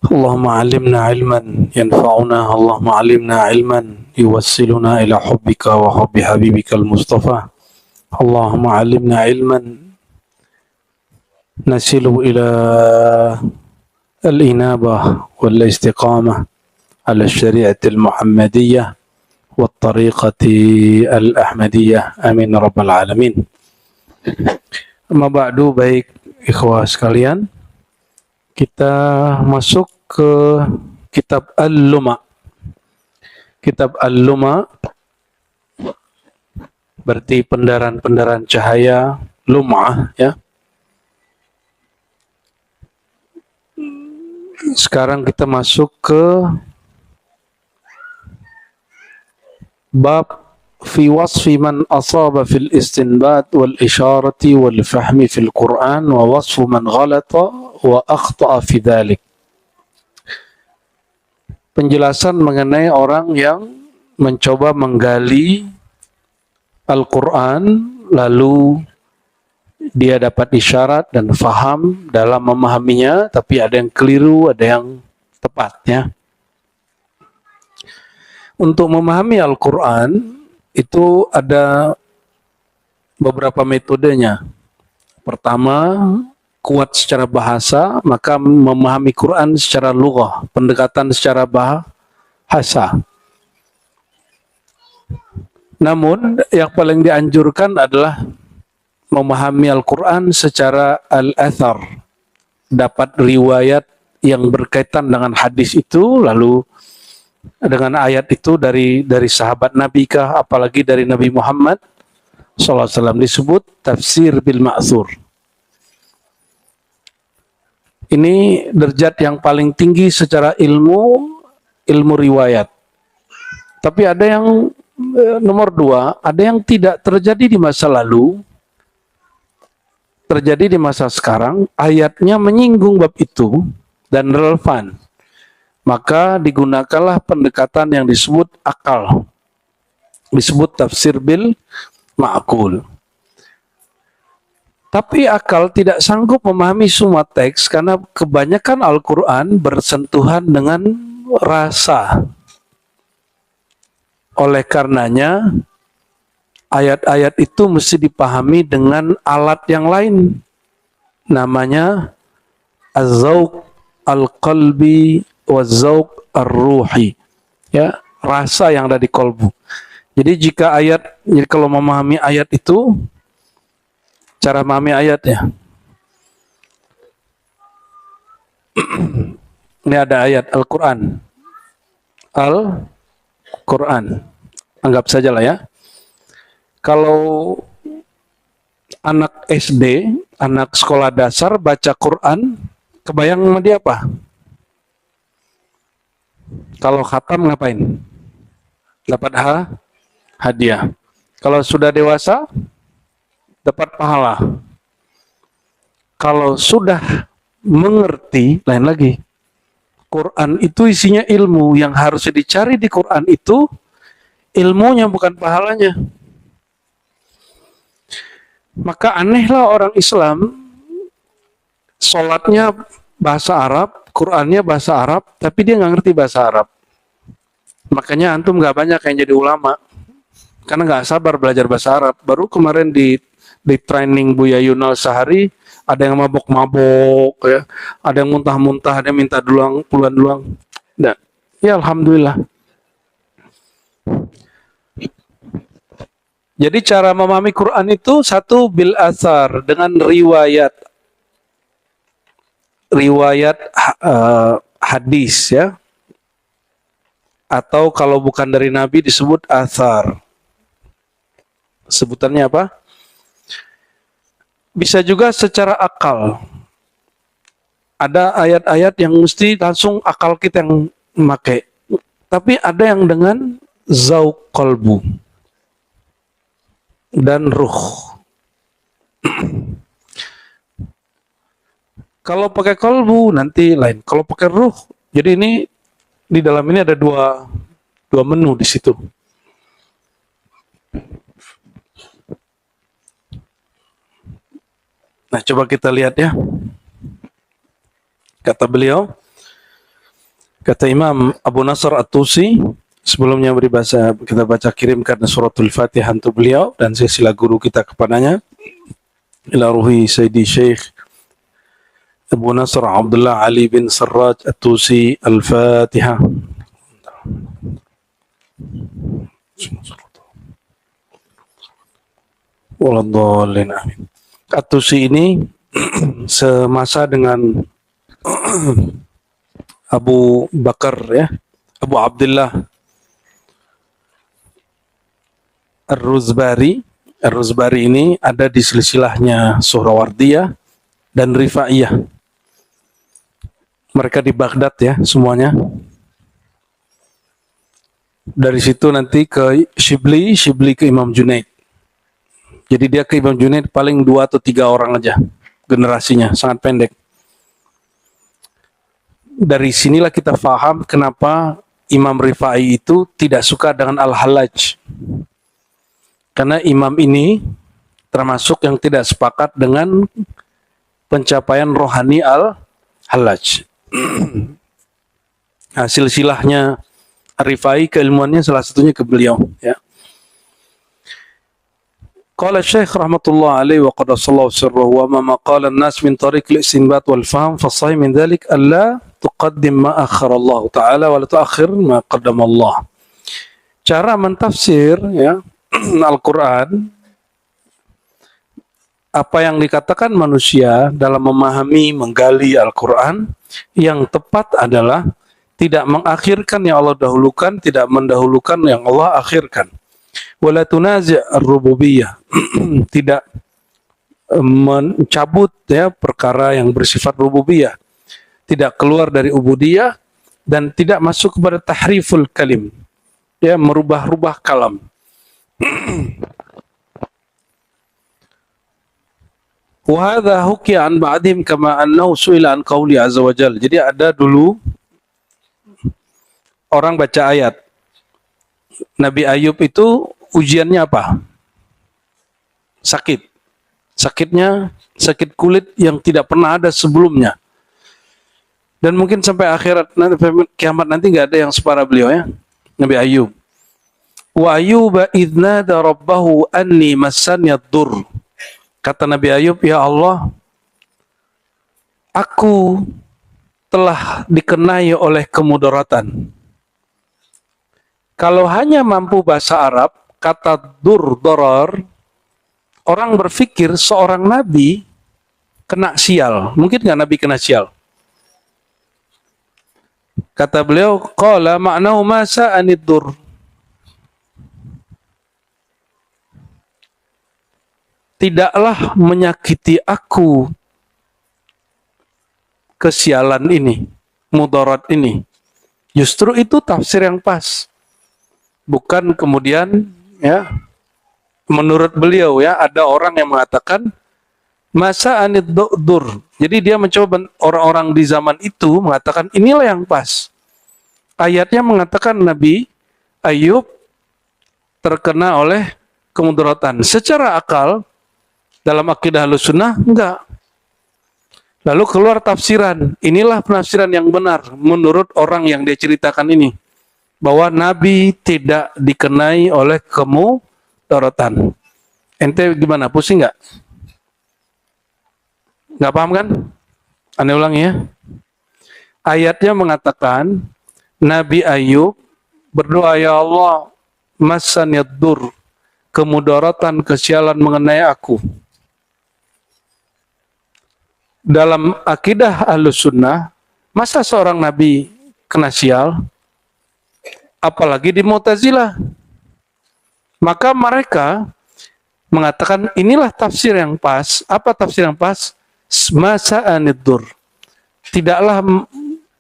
اللهم علمنا علما ينفعنا، اللهم علمنا علما يوصلنا إلى حبك وحب حبيبك المصطفى. اللهم علمنا علما نصل إلى الإنابة والاستقامة على الشريعة المحمدية والطريقة الأحمدية. Amin rabbal alamin. Amma ba'du, baik ikhwah sekalian, kita masuk ke kitab Al-Luma. Kitab Al-Luma berarti pendaran-pendaran cahaya, lum'ah ya. Sekarang kita masuk ke bab fi wasfi man asaba fil istinbat wal isharati wal fahmi fil Quran wa wasfu man ghalata wa akhta'a fi dhalik. Penjelasan mengenai orang yang mencoba menggali Al-Quran lalu dia dapat isyarat dan faham dalam memahaminya, tapi ada yang keliru, ada yang tepatnya. Untuk memahami Al-Quran itu ada beberapa metodenya. Pertama, kuat secara bahasa, maka memahami Quran secara lughah, pendekatan secara bahasa. Namun, yang paling dianjurkan adalah memahami Al-Quran secara al-athar. Dapat riwayat yang berkaitan dengan hadis itu, lalu dengan ayat itu dari sahabat Nabi kah, apalagi dari Nabi Muhammad SAW, disebut tafsir bil ma'thur. Ini derajat yang paling tinggi secara ilmu riwayat. Tapi ada yang nomor dua, ada yang tidak terjadi di masa lalu, terjadi di masa sekarang, ayatnya menyinggung bab itu dan relevan. Maka digunakanlah pendekatan yang disebut akal. Disebut tafsir bil ma'qul. Tapi akal tidak sanggup memahami semua teks karena kebanyakan Al-Quran bersentuhan dengan rasa. Oleh karenanya, ayat-ayat itu mesti dipahami dengan alat yang lain. Namanya az-zauq al-qalbi waz-zauq ar-ruhi. Ya, rasa yang ada di kolbu. Jadi kalau memahami ayat itu, cara memahami ayatnya. Ini ada ayat Al-Quran. Al-Quran. Anggap sajalah ya. Kalau anak SD, anak sekolah dasar baca Quran, kebayang sama dia apa? Kalau khatam ngapain? Dapat hadiah. Kalau sudah dewasa, dapat pahala. Kalau sudah mengerti, lain lagi. Quran itu isinya ilmu, yang harus dicari di Quran itu ilmunya, bukan pahalanya. Maka anehlah orang Islam, sholatnya bahasa Arab, Qurannya bahasa Arab, tapi dia nggak ngerti bahasa Arab. Makanya antum nggak banyak yang jadi ulama, karena nggak sabar belajar bahasa Arab. Baru kemarin di training Buya Yunal sehari, ada yang mabok-mabok, ya, ada yang muntah-muntah, ada yang minta puluhan dulang. Nah, ya alhamdulillah. Jadi cara memahami Quran itu satu bil asar, dengan riwayat hadis ya, atau kalau bukan dari Nabi disebut asar. Sebutannya apa? Bisa juga secara akal. Ada ayat-ayat yang mesti langsung akal kita yang memakai. Tapi ada yang dengan zauq qalbu dan ruh. Kalau pakai kolbu nanti lain. Kalau pakai ruh, jadi ini di dalam ini ada dua menu di situ. Nah, coba kita lihat ya. Kata beliau, Kata Imam Abu Nasr At-Tusi, sebelumnya beri bahasa kita baca kirimkan suratul Fatihah untuk beliau dan silsilah guru kita kepadanya. Ila ruhi Sayyidi Syekh Abu Nasr Abdullah Ali bin Sarraj At-Tusi Al-Fatihah. Waladhdallin amin. At-Tusi ini semasa dengan Abu Bakar ya, Abu Abdullah Ar-Ruzbari. Ar-Ruzbari ini ada di silsilahnya Suhrawardiyah dan Rifaiyah. Mereka di Baghdad ya semuanya. Dari situ nanti ke Shibli, Shibli ke Imam Junaid. Jadi dia ke Imam Junaid paling 2 atau 3 orang aja generasinya, sangat pendek. Dari sinilah kita faham kenapa Imam Rifai itu tidak suka dengan Al-Hallaj. Karena imam ini termasuk yang tidak sepakat dengan pencapaian rohani Al-Hallaj. Nah, silsilahnya Rifai keilmuannya salah satunya ke beliau. Ya. Qala Syekh rahmatullah alaihi wa qadasallahu sirruhu wa ma maqala an-nas min tariq al-istinbat wal fahm fa sahih min dhalik alla tuqaddim ma akhara Allah taala wa la tuakhir ma qaddama Allah. Cara mentafsir ya Al-Qur'an, apa yang dikatakan manusia dalam memahami, menggali Al-Qur'an, yang tepat adalah tidak mengakhirkan yang Allah dahulukan, tidak mendahulukan yang Allah akhirkan. Wala tunazi' ar-rububiyah, tidak mencabut ya perkara yang bersifat rububiyah, tidak keluar dari ubudiyah dan tidak masuk kepada tahriful kalim, ya merubah-rubah kalam. Wa hadha hukiya an ba'dihim kama annahu su'ila an qauli azza wa jalla. Jadi ada dulu orang baca ayat Nabi Ayub itu ujiannya apa? Sakit. Sakitnya sakit kulit yang tidak pernah ada sebelumnya. Dan mungkin sampai akhirat nanti kiamat nanti nggak ada yang separa beliau ya. Nabi Ayub. Wa Ayyuba idnada rabbahu anni massani ad-dur. Kata Nabi Ayub, ya Allah, aku telah dikenai oleh kemudaratan. Kalau hanya mampu bahasa Arab, kata dur, doror, orang berpikir seorang nabi kena sial. Mungkin nggak nabi kena sial? Kata beliau, qala ma'nahu ma sa'anid dur. Tidaklah menyakiti aku kesialan ini, mudarat ini. Justru itu tafsir yang pas. Bukan kemudian ya menurut beliau ya ada orang yang mengatakan masa anid dur. Jadi dia mencoba orang-orang di zaman itu mengatakan inilah yang pas. Ayatnya mengatakan Nabi Ayub terkena oleh kemudaratan. Secara akal dalam akidah Ahlussunnah enggak. Lalu keluar tafsiran. Inilah penafsiran yang benar menurut orang yang dia ceritakan ini. Bahwa Nabi tidak dikenai oleh kemudaratan. Ente gimana? Pusing nggak? Nggak paham kan? Ane ulangi ya. Ayatnya mengatakan Nabi Ayub berdoa, ya Allah, masani ad-dur, kemudaratan, kesialan mengenai aku. Dalam akidah Ahlussunnah, masa seorang Nabi kena sial? Apalagi di Mu'tazilah. Maka mereka mengatakan inilah tafsir yang pas. Apa tafsir yang pas? Masa anidur. Tidaklah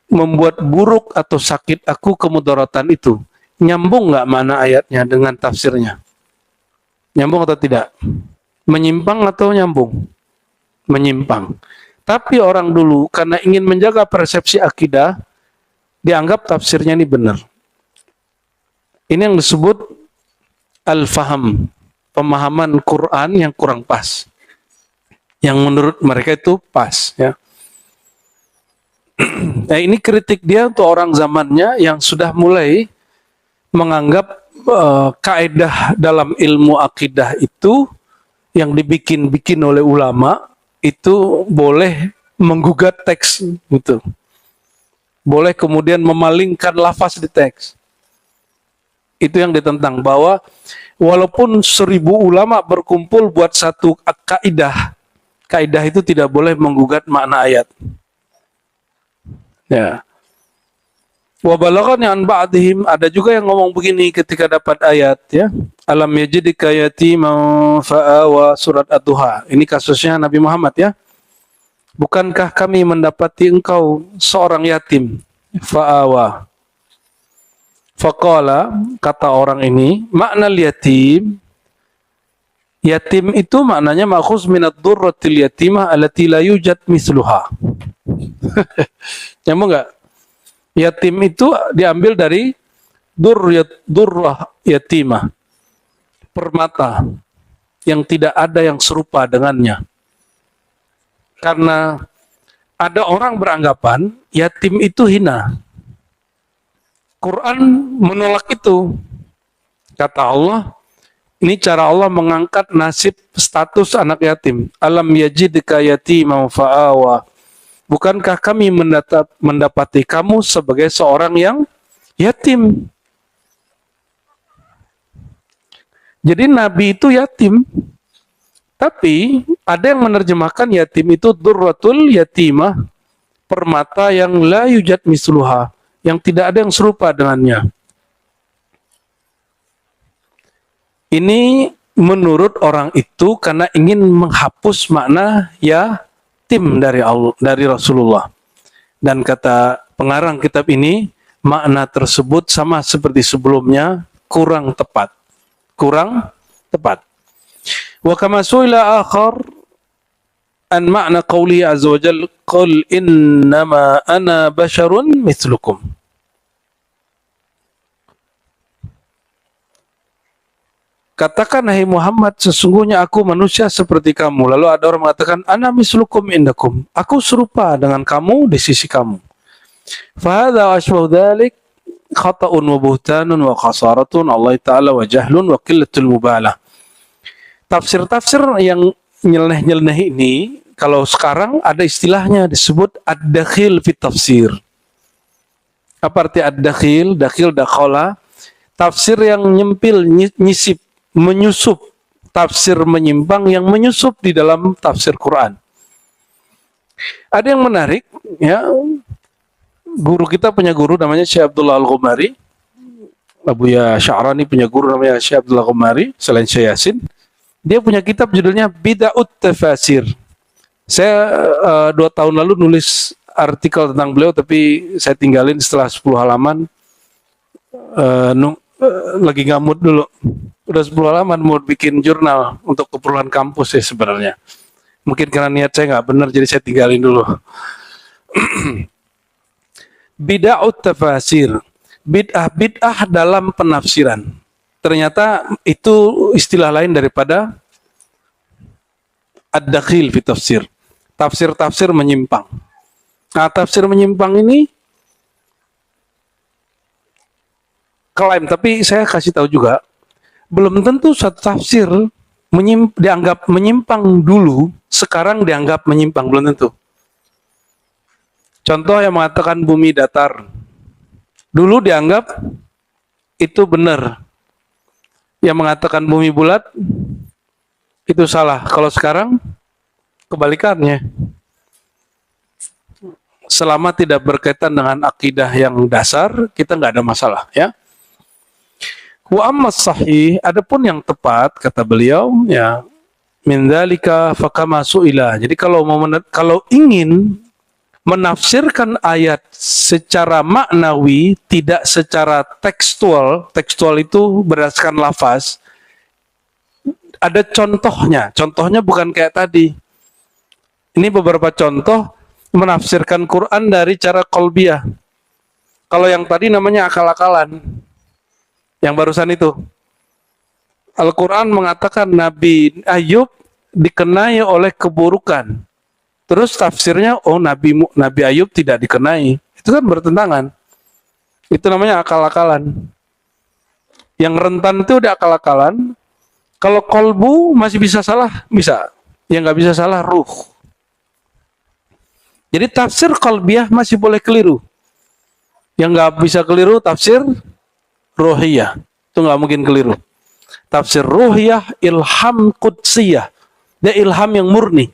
membuat buruk atau sakit aku kemudaratan itu. Nyambung nggak mana ayatnya dengan tafsirnya? Nyambung atau tidak? Menyimpang atau nyambung? Menyimpang. Tapi orang dulu karena ingin menjaga persepsi akidah, dianggap tafsirnya ini benar. Ini yang disebut al-faham, pemahaman Quran yang kurang pas. Yang menurut mereka itu pas. Ya. Nah, ini kritik dia untuk orang zamannya yang sudah mulai menganggap kaidah dalam ilmu akidah itu yang dibikin-bikin oleh ulama itu boleh menggugat teks gitu. Boleh kemudian memalingkan lafaz di teks. Itu yang ditentang, bahwa walaupun 1000 ulama berkumpul buat satu kaidah, kaidah itu tidak boleh menggugat makna ayat. Ya. Wa balaghani an ba'dihim, ada juga yang ngomong begini ketika dapat ayat, ya. Alam yajidka yatiman fa'awa, surat Ad-Duha. Ini kasusnya Nabi Muhammad, ya. Bukankah kami mendapati engkau seorang yatim? Fa'awa. Faqala, kata orang ini, makna yatim, yatim itu maknanya ma'khuz minad durratil yatimah allati la yujad misluha. Nyambung enggak? Yatim itu diambil dari durrah yatimah, permata yang tidak ada yang serupa dengannya. Karena ada orang beranggapan yatim itu hina. Quran menolak itu. Kata Allah, ini cara Allah mengangkat nasib status anak yatim. Alam yajidka yatiman fa'awa. Bukankah kami mendapati kamu sebagai seorang yang yatim? Jadi Nabi itu yatim. Tapi ada yang menerjemahkan yatim itu durratul yatimah, permata yang la yujad misluha, yang tidak ada yang serupa dengannya. Ini menurut orang itu karena ingin menghapus makna yatim dari Allah, dari Rasulullah. Dan kata pengarang kitab ini, makna tersebut sama seperti sebelumnya, kurang tepat. Kurang tepat. Wa kama su'ila akhar an makna qawli azza wa jalla, qul innama ana basharun mithlukum. Katakan, hai Muhammad, sesungguhnya aku manusia seperti kamu. Lalu ada orang mengatakan, ana mislukum indakum. Aku serupa dengan kamu di sisi kamu. Fahadha ashbahu dhalik khata'un wa buhtanun wa khasaratun Allah Ta'ala wa jahlun wa qillatul mubalah. Tafsir-tafsir yang nyeleneh-nyeleneh ini, kalau sekarang ada istilahnya disebut ad-dakhil fit tafsir. Apa arti ad-dakhil? Dakhil, dakhala. Tafsir yang nyempil, nyisip, menyusup, tafsir menyimpang yang menyusup di dalam tafsir Quran. Ada yang menarik, ya, guru kita punya guru namanya Syekh Abdullah Al-Ghumari, Abuya Sya'rani punya guru namanya Syekh Abdullah Al-Ghumari, selain Syekh Yasin. Dia punya kitab judulnya Bid'aut Tafasir. Saya 2 tahun lalu nulis artikel tentang beliau, tapi saya tinggalin setelah 10 halaman. Lagi ngamut dulu. Udah 10 halaman mau bikin jurnal untuk keperluan kampus ya sebenarnya. Mungkin karena niat saya nggak benar, jadi saya tinggalin dulu. Bid'aut tafasir. Bid'ah dalam penafsiran. Ternyata itu istilah lain daripada ad-dakhil fi tafsir. Tafsir-tafsir menyimpang. Nah, tafsir menyimpang ini klaim, tapi saya kasih tahu juga, belum tentu satu tafsir dianggap menyimpang dulu, sekarang dianggap menyimpang, belum tentu. Contoh yang mengatakan bumi datar, dulu dianggap itu benar. Yang mengatakan bumi bulat, itu salah. Kalau sekarang, kebalikannya. Selama tidak berkaitan dengan akidah yang dasar, kita nggak ada masalah, ya. Wa amma sahih, adapun yang tepat kata beliau, ya, min dzalika fakama suila. Jadi kalau ingin menafsirkan ayat secara maknawi, tidak secara tekstual, tekstual itu berdasarkan lafaz, ada contohnya. Contohnya bukan kayak tadi. Ini beberapa contoh menafsirkan Quran dari cara qalbiyah. Kalau yang tadi namanya akal-akalan. Yang barusan itu. Al-Quran mengatakan Nabi Ayub dikenai oleh keburukan. Terus tafsirnya, oh Nabi Ayub tidak dikenai. Itu kan bertentangan. Itu namanya akal-akalan. Yang rentan itu udah akal-akalan. Kalau kolbu masih bisa salah, bisa. Yang nggak bisa salah ruh. Jadi tafsir kolbiah masih boleh keliru. Yang nggak bisa keliru tafsir ruhiyah. Itu nggak mungkin keliru. Tafsir ruhiyah ilham qudsiyah. Dia ilham yang murni.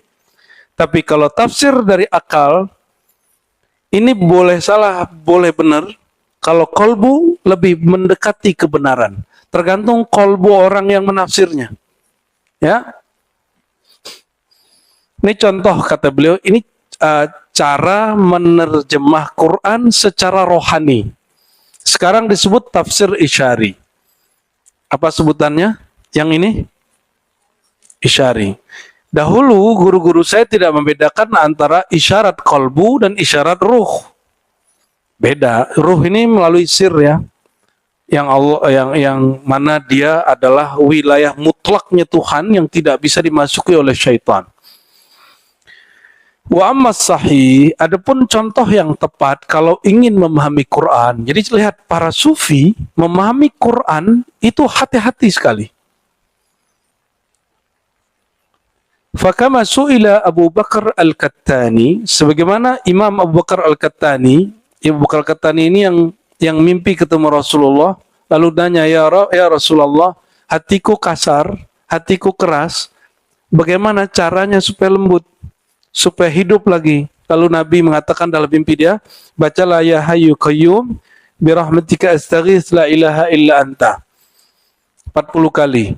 Tapi kalau tafsir dari akal, ini boleh salah, boleh benar. Kalau kolbu lebih mendekati kebenaran. Tergantung kolbu orang yang menafsirnya. Ya. Ini contoh kata beliau, ini cara menerjemah Quran secara rohani. Sekarang disebut tafsir isyari. Apa sebutannya? Yang ini? Isyari. Dahulu guru-guru saya tidak membedakan antara isyarat kolbu dan isyarat ruh. Beda. Ruh ini melalui sir ya. Yang Allah yang mana dia adalah wilayah mutlaknya Tuhan yang tidak bisa dimasuki oleh syaitan. Wa ammas sahih, adapun contoh yang tepat kalau ingin memahami Quran. Jadi lihat para sufi memahami Quran itu hati-hati sekali. Fakama su'ila Abu Bakar Al-Kattani, sebagaimana Imam Abu Bakar Al-Kattani, Abu Bakar Al-Kattani ini yang mimpi ketemu Rasulullah, lalu nanya, ya Rasulullah, hatiku kasar, hatiku keras, bagaimana caranya supaya lembut, supaya hidup lagi? Lalu Nabi mengatakan dalam mimpi dia, bacalah ya Hayyu Qayyum birahmatika astaghits la ilaha illa anta 40 kali.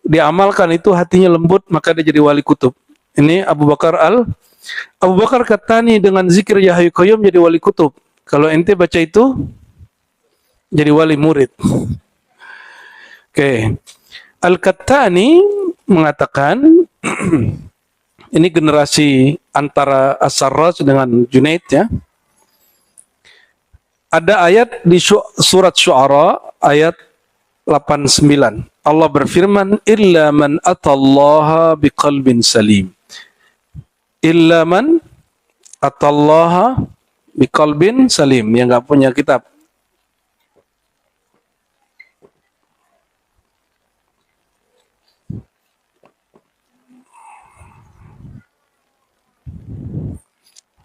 Diamalkan itu hatinya lembut, maka dia jadi wali kutub. Ini Abu Bakar Kattani dengan zikir ya Hayyu Qayyum jadi wali kutub. Kalau ente baca itu jadi wali murid. Oke. Al-Kattani mengatakan ini generasi antara As-Sarraj dengan Junaid ya. Ada ayat di surat Syu'ara ayat 89. Allah berfirman, illa man atallaha biqalbin salim. Illa man atallaha biqalbin salim. Yang nggak punya kitab.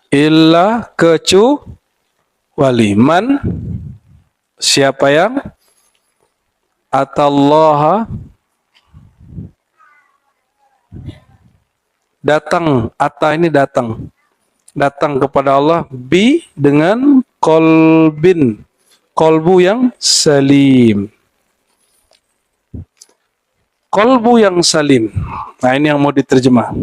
Illa kecuali man, siapa yang atallaha datang, ata ini datang kepada Allah bi dengan kolbin, kolbu yang salim, kolbu yang salim. Nah ini yang mau diterjemah.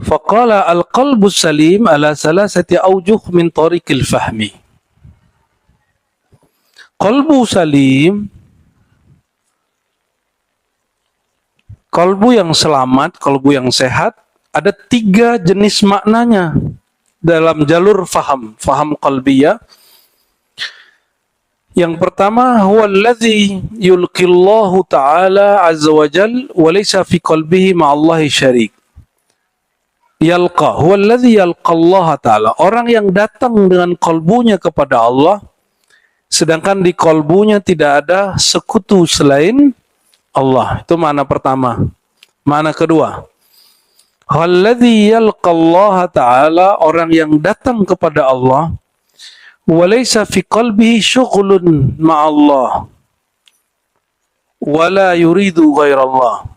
Faqala al-qalbu salim ala salasati awjuh min tariqil fahmi. Qalbu salim, kalbu yang selamat, kalbu yang sehat, ada 3 jenis maknanya dalam jalur faham qalbiyah. Yang pertama, huwa allazi yulqillahu ta'ala azza wa jal wa laysa fi qalbihi ma'allahi syarik. Yalqa, huwa allazi yalqa Allah ta'ala. Orang yang datang dengan kalbunya kepada Allah, sedangkan di kalbunya tidak ada sekutu selain Allah. Itu makna pertama. Makna kedua, alladzi yalqa Allah ta'ala, orang yang datang kepada Allah, walaysa fi qalbihi syughlun ma'allah wala yuridu ghairallah.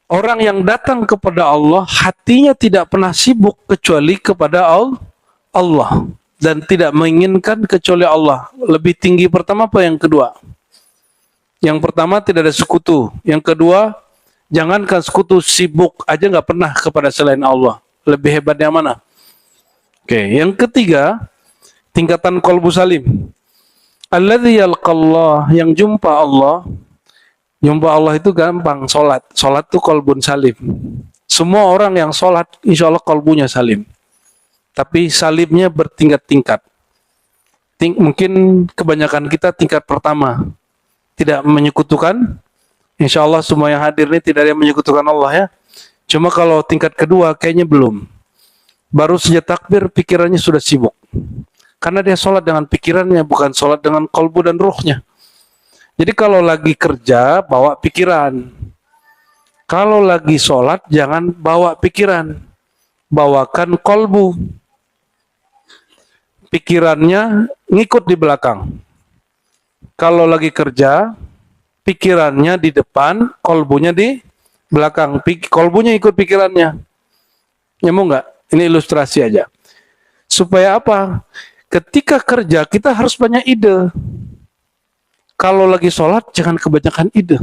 Orang yang datang kepada Allah, hatinya tidak pernah sibuk kecuali kepada Allah dan tidak menginginkan kecuali Allah. Lebih tinggi pertama apa yang kedua? Yang pertama tidak ada sekutu. Yang kedua, jangankan sekutu, sibuk aja nggak pernah kepada selain Allah. Lebih hebat yang mana? Oke, yang ketiga, tingkatan qalbu salim. Alladzi yalqallah, yang jumpa Allah. Jumpa Allah itu gampang, sholat. Sholat itu qalbun salim. Semua orang yang sholat, insya Allah qalbunya salim. Tapi salimnya bertingkat-tingkat. Mungkin kebanyakan kita tingkat pertama tidak menyekutukan. Insya Allah semua yang hadir ini tidak ada yang menyekutukan Allah ya. Cuma kalau tingkat kedua kayaknya belum. Baru saja takbir pikirannya sudah sibuk. Karena dia sholat dengan pikirannya, bukan sholat dengan kolbu dan ruhnya. Jadi kalau lagi kerja, bawa pikiran. Kalau lagi sholat, jangan bawa pikiran. Bawakan kolbu. Pikirannya ngikut di belakang. Kalau lagi kerja, pikirannya di depan, kolbunya di belakang. Kolbunya ikut pikirannya. Nyambung nggak? Ini ilustrasi aja. Supaya apa? Ketika kerja, kita harus banyak ide. Kalau lagi sholat, jangan kebanyakan ide.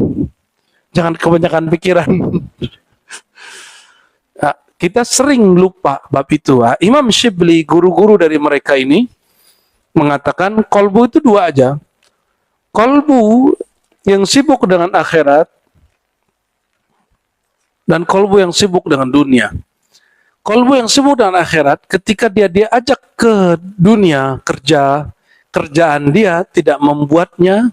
Jangan kebanyakan pikiran. Nah, kita sering lupa bab itu. Imam Shibli, guru-guru dari mereka ini, mengatakan kolbu itu dua aja. Kolbu yang sibuk dengan akhirat, dan kolbu yang sibuk dengan dunia. Kolbu yang sibuk dengan akhirat, ketika dia ajak ke dunia kerjaan dia tidak membuatnya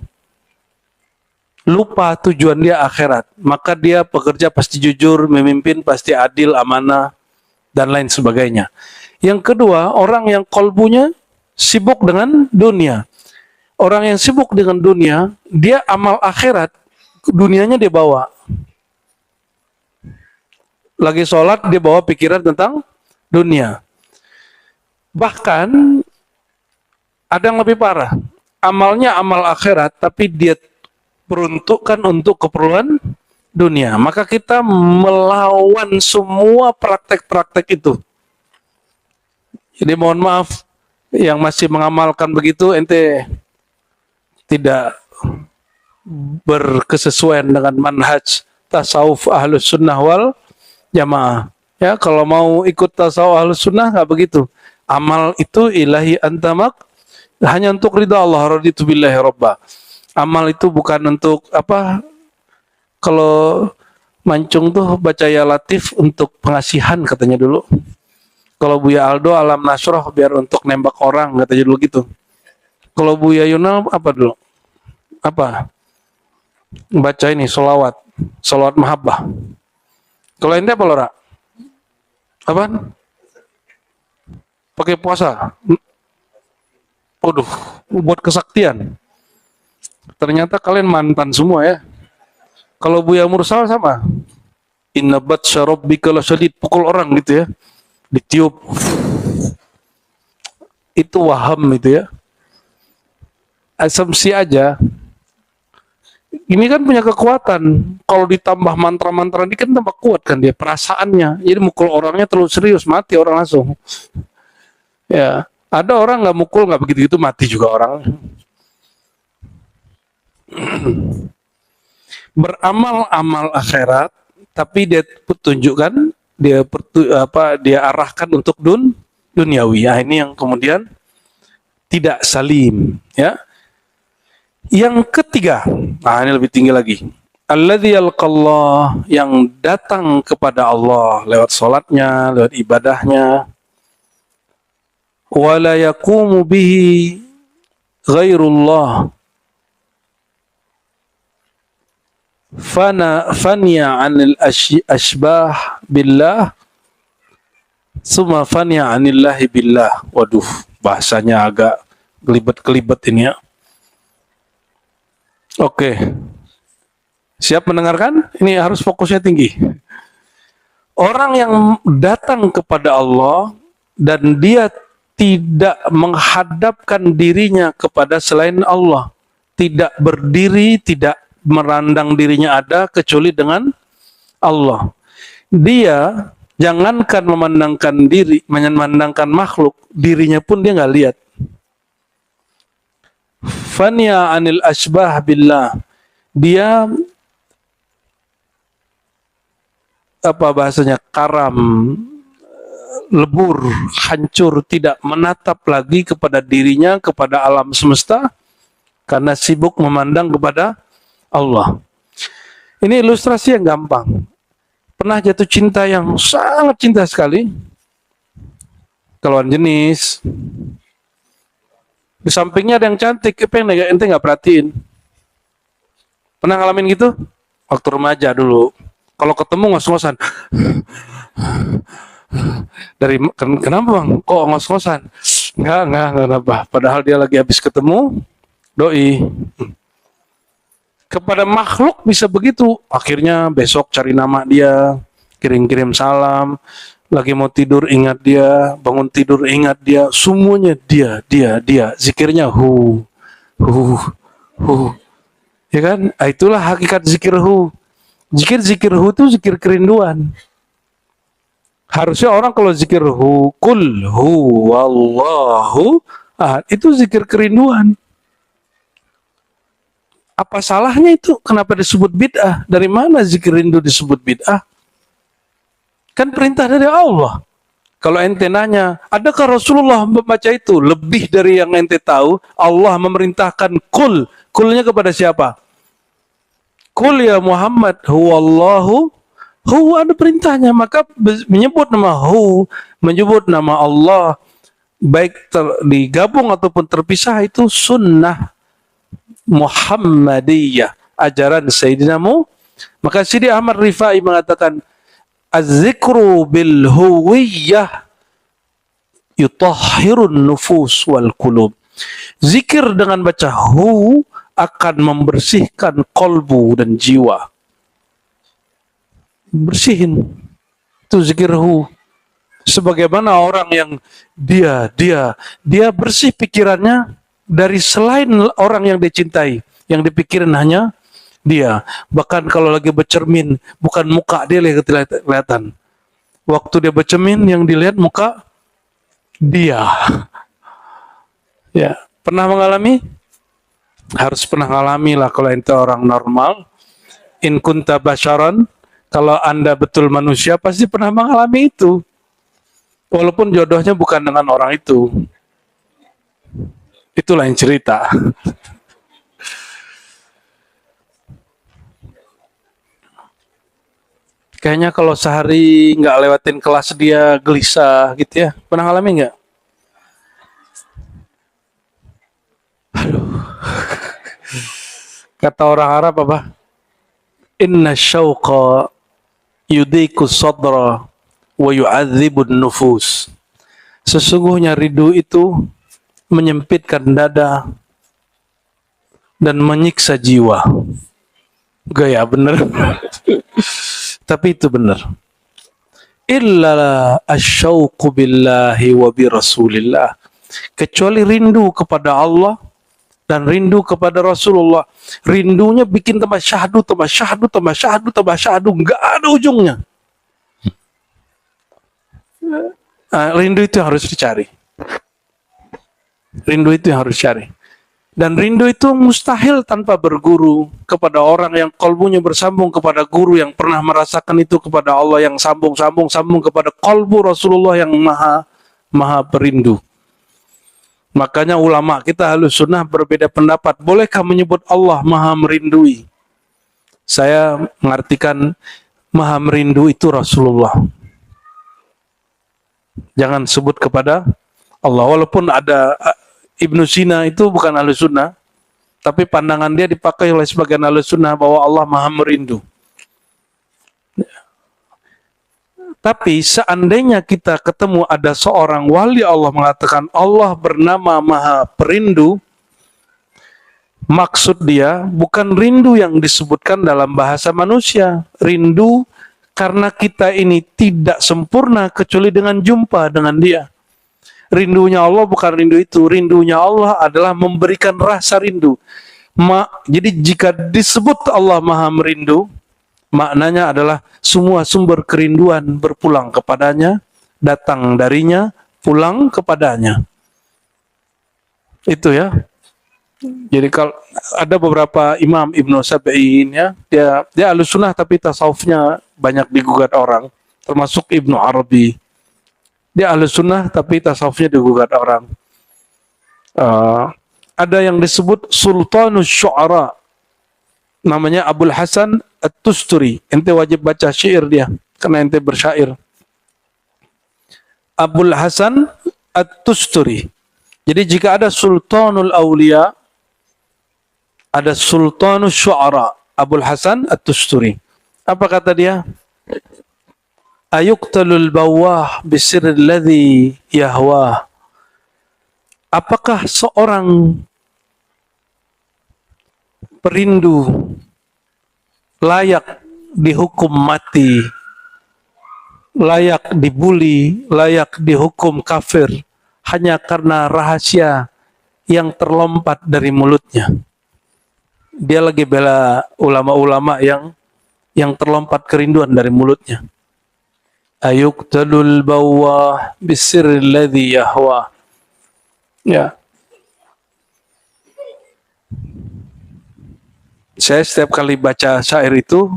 lupa tujuan dia akhirat. Maka dia pekerja pasti jujur, memimpin pasti adil, amanah, dan lain sebagainya. Yang kedua, orang yang kolbunya sibuk dengan dunia. Orang yang sibuk dengan dunia, dia amal akhirat, dunianya dia bawa. Lagi sholat, dia bawa pikiran tentang dunia. Bahkan, ada yang lebih parah. Amalnya amal akhirat, tapi dia peruntukkan untuk keperluan dunia. Maka kita melawan semua praktek-praktek itu. Jadi mohon maaf, yang masih mengamalkan begitu, ente tidak berkesesuaian dengan manhaj tasawuf ahlus sunnah wal jamaah. Ya, kalau mau ikut tasawuf ahlus sunnah nggak begitu. Amal itu ilahi antamak, hanya untuk ridha Allah, raditu billahi robba. Amal itu bukan untuk apa? Kalau Mancung tuh baca ya Latif untuk pengasihan katanya dulu. Kalau Buya Aldo alam nasroh biar untuk nembak orang katanya dulu gitu. Kalau Buya Yunal apa dulu? Apa? Baca ini solawat mahabbah. Kalau ente apa Lora? Apaan? Pakai puasa. Waduh, buat kesaktian. Ternyata kalian mantan semua ya. Kalau Buya Mursal sama. Inna batsya rabbika lasyadid, pukul orang gitu ya. Ditiup. Itu waham itu ya. Asumsi aja. Ini kan punya kekuatan. Kalau ditambah mantra-mantra ini kan tambah kuat kan dia perasaannya. Jadi mukul orangnya terlalu serius, mati orang langsung. Ya, ada orang nggak mukul nggak begitu-gitu mati juga orang. Beramal-amal akhirat, tapi dia tunjukkan dia arahkan untuk duniawi. Ya, ini yang kemudian tidak salim. Ya. Yang ketiga, nah ini lebih tinggi lagi. Alladzi yalqallah, yang datang kepada Allah lewat salatnya, lewat ibadahnya. Wala yaqumu bihi ghairullah. Fanya 'anil asbah billah, summa fanya 'anillahi billah. Waduh, bahasanya agak kelibet-kelibet ini ya. Oke. Siap mendengarkan? Ini harus fokusnya tinggi. Orang yang datang kepada Allah dan dia tidak menghadapkan dirinya kepada selain Allah, tidak berdiri, tidak merandang dirinya ada kecuali dengan Allah. Dia jangankan memandangkan diri, memandangkan makhluk, dirinya pun dia nggak lihat. Fanya 'anil asbah billah. Dia apa bahasanya? Karam, lebur, hancur, tidak menatap lagi kepada dirinya, kepada alam semesta karena sibuk memandang kepada Allah. Ini ilustrasi yang gampang. Pernah jatuh cinta yang sangat cinta sekali, ke lawan jenis, Di sampingnya ada yang cantik, ente nggak perhatiin. Pernah ngalamin gitu? Waktu remaja dulu. Kalau ketemu ngos-ngosan. Kenapa bang? Kok ngos-ngosan? Enggak kenapa. Padahal dia lagi habis ketemu doi. Kepada makhluk bisa begitu. Akhirnya besok cari nama dia, kirim-kirim salam. Lagi mau tidur ingat dia, bangun tidur ingat dia. Semuanya dia. Zikirnya hu. Ya kan? Itulah hakikat zikir hu. Zikir hu itu zikir kerinduan. Harusnya orang kalau zikir hu, kul hu wallahu itu zikir kerinduan. Apa salahnya itu? Kenapa disebut bid'ah? Dari mana zikir rindu disebut bid'ah? Kan perintah dari Allah. Kalau ente nanya, adakah Rasulullah membaca itu? Lebih dari yang ente tahu, Allah memerintahkan kul. Kulnya kepada siapa? Kul ya Muhammad, huwallahu. Hu ada perintahnya, maka menyebut nama hu, menyebut nama Allah, baik digabung ataupun terpisah, itu sunnah Muhammadiyah, ajaran Sayyidina Mu. Maka Sidi Ahmad Rifai mengatakan, az-zikru bil huwiyah yutahhirun nufus wal qulub. Zikir dengan baca hu akan membersihkan kolbu dan jiwa. Bersihin. Itu zikir hu. Sebagaimana orang yang dia bersih pikirannya dari selain orang yang dicintai, yang dipikirin hanya dia. Bahkan kalau lagi bercermin, bukan muka dia yang kelihatan. Waktu dia bercermin, yang dilihat muka dia. Ya, pernah mengalami? Harus pernah mengalami lah kalau ente orang normal. In kunta basyaran, kalau Anda betul manusia, pasti pernah mengalami itu. Walaupun jodohnya bukan dengan orang itu. Itulah yang cerita. Kayaknya kalau sehari nggak lewatin kelas dia gelisah gitu ya. Pernah ngalamin nggak? Aduh. Kata orang Arab apa? Inna syauqa yudiku sadra wa yu'adzibun nufus. Sesungguhnya rindu itu menyempitkan dada dan menyiksa jiwa. Gaya bener. Tapi itu benar. Illa asyauqu billahi wa bi rasulillah. Kecuali rindu kepada Allah dan rindu kepada Rasulullah. Rindunya bikin tambah syahdu. Enggak ada ujungnya. Rindu itu harus dicari. Rindu itu yang harus dicari. Dan rindu itu mustahil tanpa berguru kepada orang yang kolbunya bersambung kepada guru yang pernah merasakan itu, kepada Allah yang sambung kepada kolbu Rasulullah yang maha perindu. Makanya ulama kita Ahlus Sunnah berbeda pendapat. Bolehkah menyebut Allah maha merindui? Saya mengartikan maha merindu itu Rasulullah. Jangan sebut kepada Allah. Walaupun ada Ibnu Sina itu bukan Ahlus Sunnah, tapi pandangan dia dipakai oleh sebagian Ahlus Sunnah bahwa Allah maha merindu. Tapi seandainya kita ketemu ada seorang wali Allah mengatakan Allah bernama maha perindu, maksud dia bukan rindu yang disebutkan dalam bahasa manusia. Rindu karena kita ini tidak sempurna kecuali dengan jumpa dengan dia. Rindunya Allah bukan rindu itu. Rindunya Allah adalah memberikan rasa rindu. Jadi jika disebut Allah maha merindu, maknanya adalah semua sumber kerinduan berpulang kepadanya, datang darinya, pulang kepadanya. Itu ya. Jadi kalau ada beberapa imam Ibnu Sab'in ya, dia Ahlus Sunnah tapi tasawufnya banyak digugat orang, termasuk Ibnu Arabi. Dia Ahlus Sunnah tapi tasawufnya digugat orang. Ada yang disebut Sultanus Syu'ara, namanya Abul Hasan At-Tusturi. Ente wajib baca syair dia karena ente bersyair. Abul Hasan At-Tusturi. Jadi jika ada sultanul aulia, ada sultanul syu'ara, Abul Hasan At-Tusturi. Apa kata dia? Ayuqtalul bawah bisirri alladhi yahwah. Apakah seorang perindu layak dihukum mati, layak dibuli, layak dihukum kafir hanya karena rahasia yang terlompat dari mulutnya? Dia lagi bela ulama-ulama yang terlompat kerinduan dari mulutnya. Ayuqtalul bawah bisirri alladhi yahwa. Ya. Saya setiap kali baca syair itu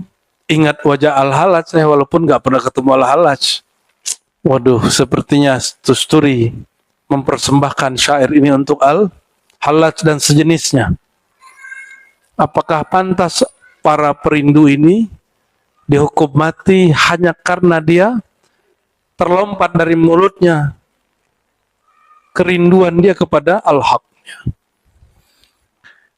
ingat wajah Al-Hallaj, saya walaupun nggak pernah ketemu Al-Hallaj. Waduh, sepertinya Tusturi mempersembahkan syair ini untuk Al-Hallaj dan sejenisnya. Apakah pantas para perindu ini dihukum mati hanya karena dia terlompat dari mulutnya kerinduan dia kepada Al-Haq?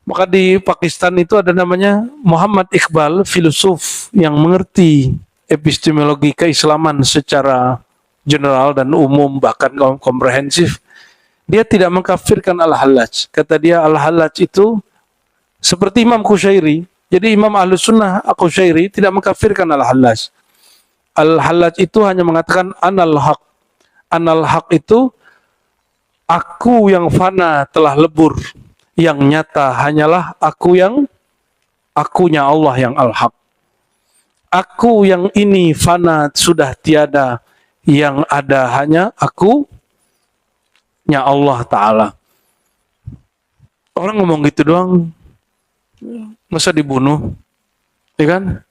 Maka di Pakistan itu ada namanya Muhammad Iqbal, filosof yang mengerti epistemologi keislaman secara general dan umum, bahkan komprehensif. Dia tidak mengkafirkan Al-Hallaj. Kata dia Al-Hallaj itu seperti Imam Qushairi. Jadi Imam Ahlus Sunnah Qushairi tidak mengkafirkan Al-Hallaj. Al-Hallaj itu hanya mengatakan Anal Haq. Anal Haq itu aku yang fana telah lebur. Yang nyata hanyalah akunya Allah yang Al-Haq. Aku yang ini fana sudah tiada, yang ada hanya akunya Allah Ta'ala. Orang ngomong gitu doang, masa dibunuh? Ya kan?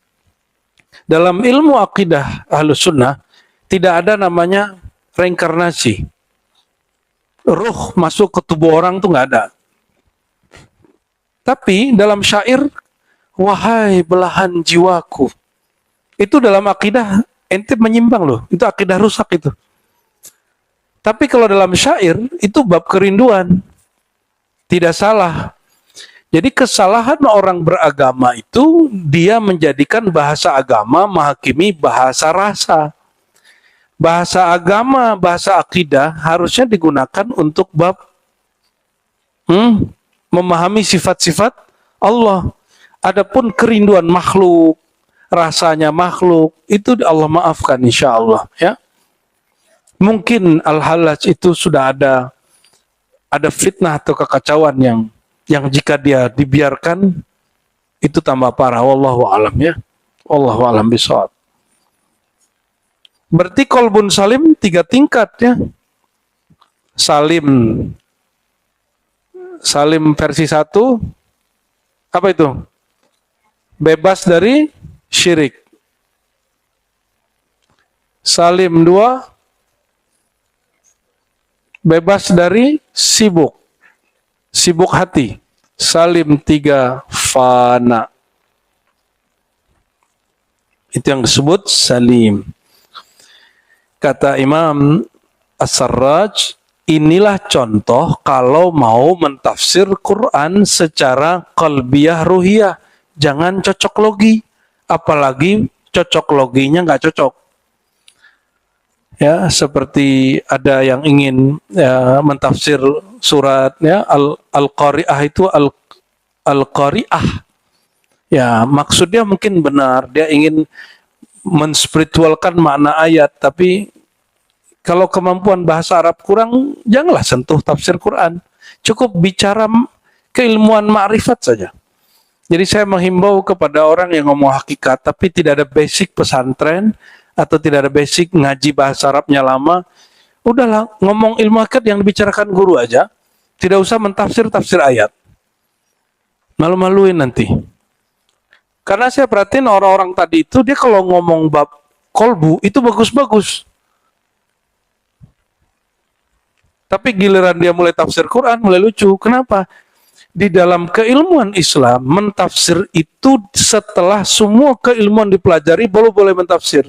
Dalam ilmu akidah Ahlus Sunnah, tidak ada namanya reinkarnasi. Ruh masuk ke tubuh orang tuh nggak ada. Tapi dalam syair, wahai belahan jiwaku, itu dalam akidah ente menyimpang loh, itu akidah rusak itu. Tapi kalau dalam syair, itu bab kerinduan, tidak salah. Jadi kesalahan orang beragama itu, dia menjadikan bahasa agama menghakimi bahasa rasa. Bahasa agama, bahasa akidah harusnya digunakan untuk bab memahami sifat-sifat Allah. Adapun kerinduan makhluk, rasanya makhluk, itu Allah maafkan insya Allah. Ya. Mungkin Al-Hallaj itu sudah ada fitnah atau kekacauan yang jika dia dibiarkan itu tambah parah. Wallahu alam ya. Wallahu alam bishawab. Berarti qalbun salim 3 tingkat ya. Salim versi 1, apa itu? Bebas dari syirik. Salim 2, bebas dari sibuk hati. Salim 3, fana. Itu yang disebut salim. Kata Imam As-Sarraj, inilah contoh kalau mau mentafsir Quran secara qalbiyah ruhiyah. Jangan cocok logi. Apalagi cocok loginya nggak cocok. Ya, seperti ada yang ingin mentafsir surat ya, Al-Qari'ah itu Al-Qari'ah. Ya, maksudnya mungkin benar. Dia ingin menspiritualkan makna ayat, tapi kalau kemampuan bahasa Arab kurang, janganlah sentuh tafsir Quran. Cukup bicara keilmuan ma'rifat saja. Jadi saya menghimbau kepada orang yang ngomong hakikat, tapi tidak ada basic pesantren, atau tidak ada basic ngaji bahasa Arabnya lama, udahlah ngomong ilmu hakikat yang dibicarakan guru aja. Tidak usah mentafsir ayat. Malu-maluin nanti. Karena saya perhatiin orang-orang tadi itu, dia kalau ngomong bab kolbu, itu bagus-bagus. Tapi giliran dia mulai tafsir Quran, mulai lucu. Kenapa? Di dalam keilmuan Islam, mentafsir itu setelah semua keilmuan dipelajari, baru boleh mentafsir.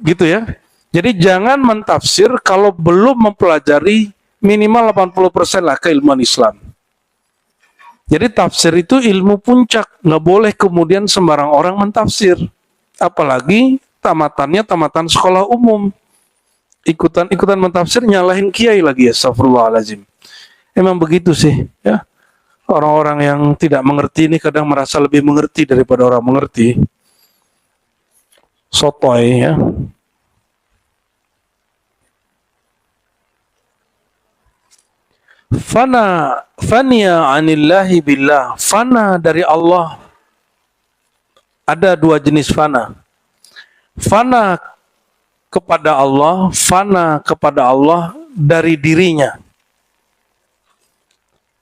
Gitu ya. Jadi jangan mentafsir kalau belum mempelajari minimal 80% lah keilmuan Islam. Jadi tafsir itu ilmu puncak, nggak boleh kemudian sembarang orang mentafsir. Apalagi tamatannya tamatan sekolah umum. Ikutan mentafsir nyalahin kiai lagi, ya astagfirullahaladzim. Emang begitu sih, ya. Orang-orang yang tidak mengerti ini kadang merasa lebih mengerti daripada orang mengerti. Sotoy, ya. Fania anillahi billah. Fana dari Allah. Ada dua jenis fana. Fana kepada Allah, fana kepada Allah dari dirinya.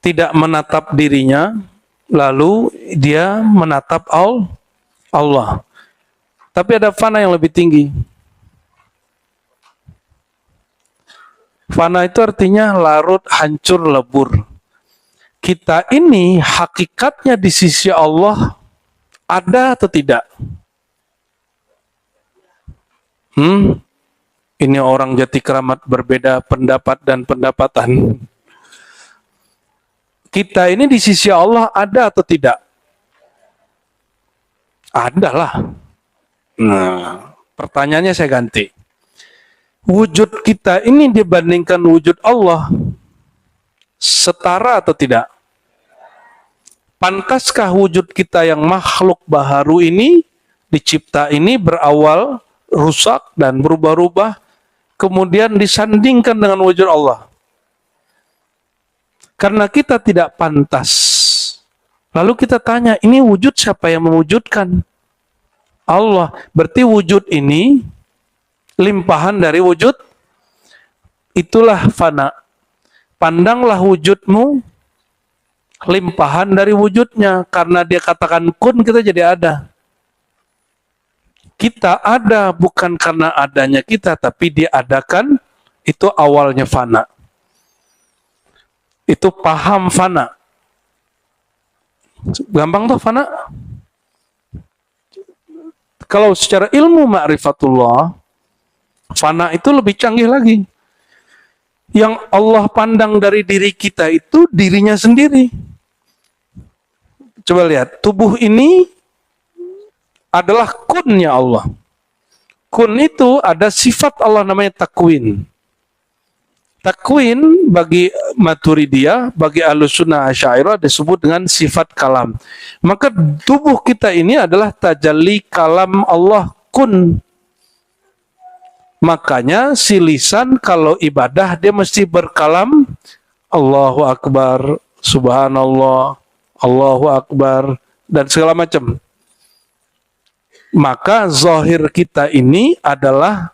Tidak menatap dirinya, lalu dia menatap Allah. Tapi ada fana yang lebih tinggi. Fana itu artinya larut, hancur, lebur. Kita ini hakikatnya di sisi Allah ada atau tidak? Ini orang Jati Kramat berbeda pendapat dan pendapatan. Kita ini di sisi Allah ada atau tidak? Ada lah. Nah, pertanyaannya saya ganti. Wujud kita ini dibandingkan wujud Allah setara atau tidak? Pantaskah wujud kita yang makhluk baharu ini, dicipta ini berawal rusak dan berubah-ubah, kemudian disandingkan dengan wujud Allah? Karena kita tidak pantas. Lalu kita tanya, ini wujud siapa yang mewujudkan? Allah. Berarti wujud ini limpahan dari wujud. Itulah fana. Pandanglah wujudmu limpahan dari wujudnya. Karena dia katakan kun, kita jadi ada. Kita ada bukan karena adanya kita, tapi diadakan. Itu awalnya fana. Itu paham fana. Gampang tuh fana. Kalau secara ilmu ma'rifatullah, fana itu lebih canggih lagi. Yang Allah pandang dari diri kita itu dirinya sendiri. Coba lihat, tubuh ini adalah kunnya Allah. Kun itu ada sifat Allah namanya takwin. Takwin bagi Maturidiyah, bagi Ahlussunnah Asy'ariyah disebut dengan sifat kalam. Maka tubuh kita ini adalah tajalli kalam Allah kun. Makanya si lisan kalau ibadah dia mesti berkalam Allahu Akbar, Subhanallah, Allahu Akbar, dan segala macam. Maka zahir kita ini adalah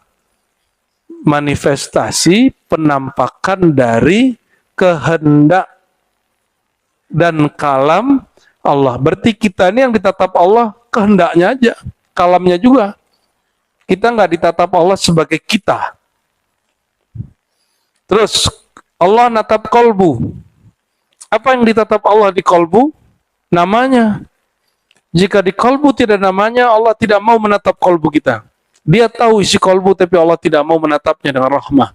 manifestasi penampakan dari kehendak dan kalam Allah. Berarti kita ini yang ditatap Allah kehendaknya aja, kalamnya juga. Kita nggak ditatap Allah sebagai kita. Terus Allah natap kolbu. Apa yang ditatap Allah di kolbu? Namanya. Jika di kolbu tidak namanya, Allah tidak mau menatap kolbu kita. Dia tahu isi kolbu, tapi Allah tidak mau menatapnya dengan rahmah.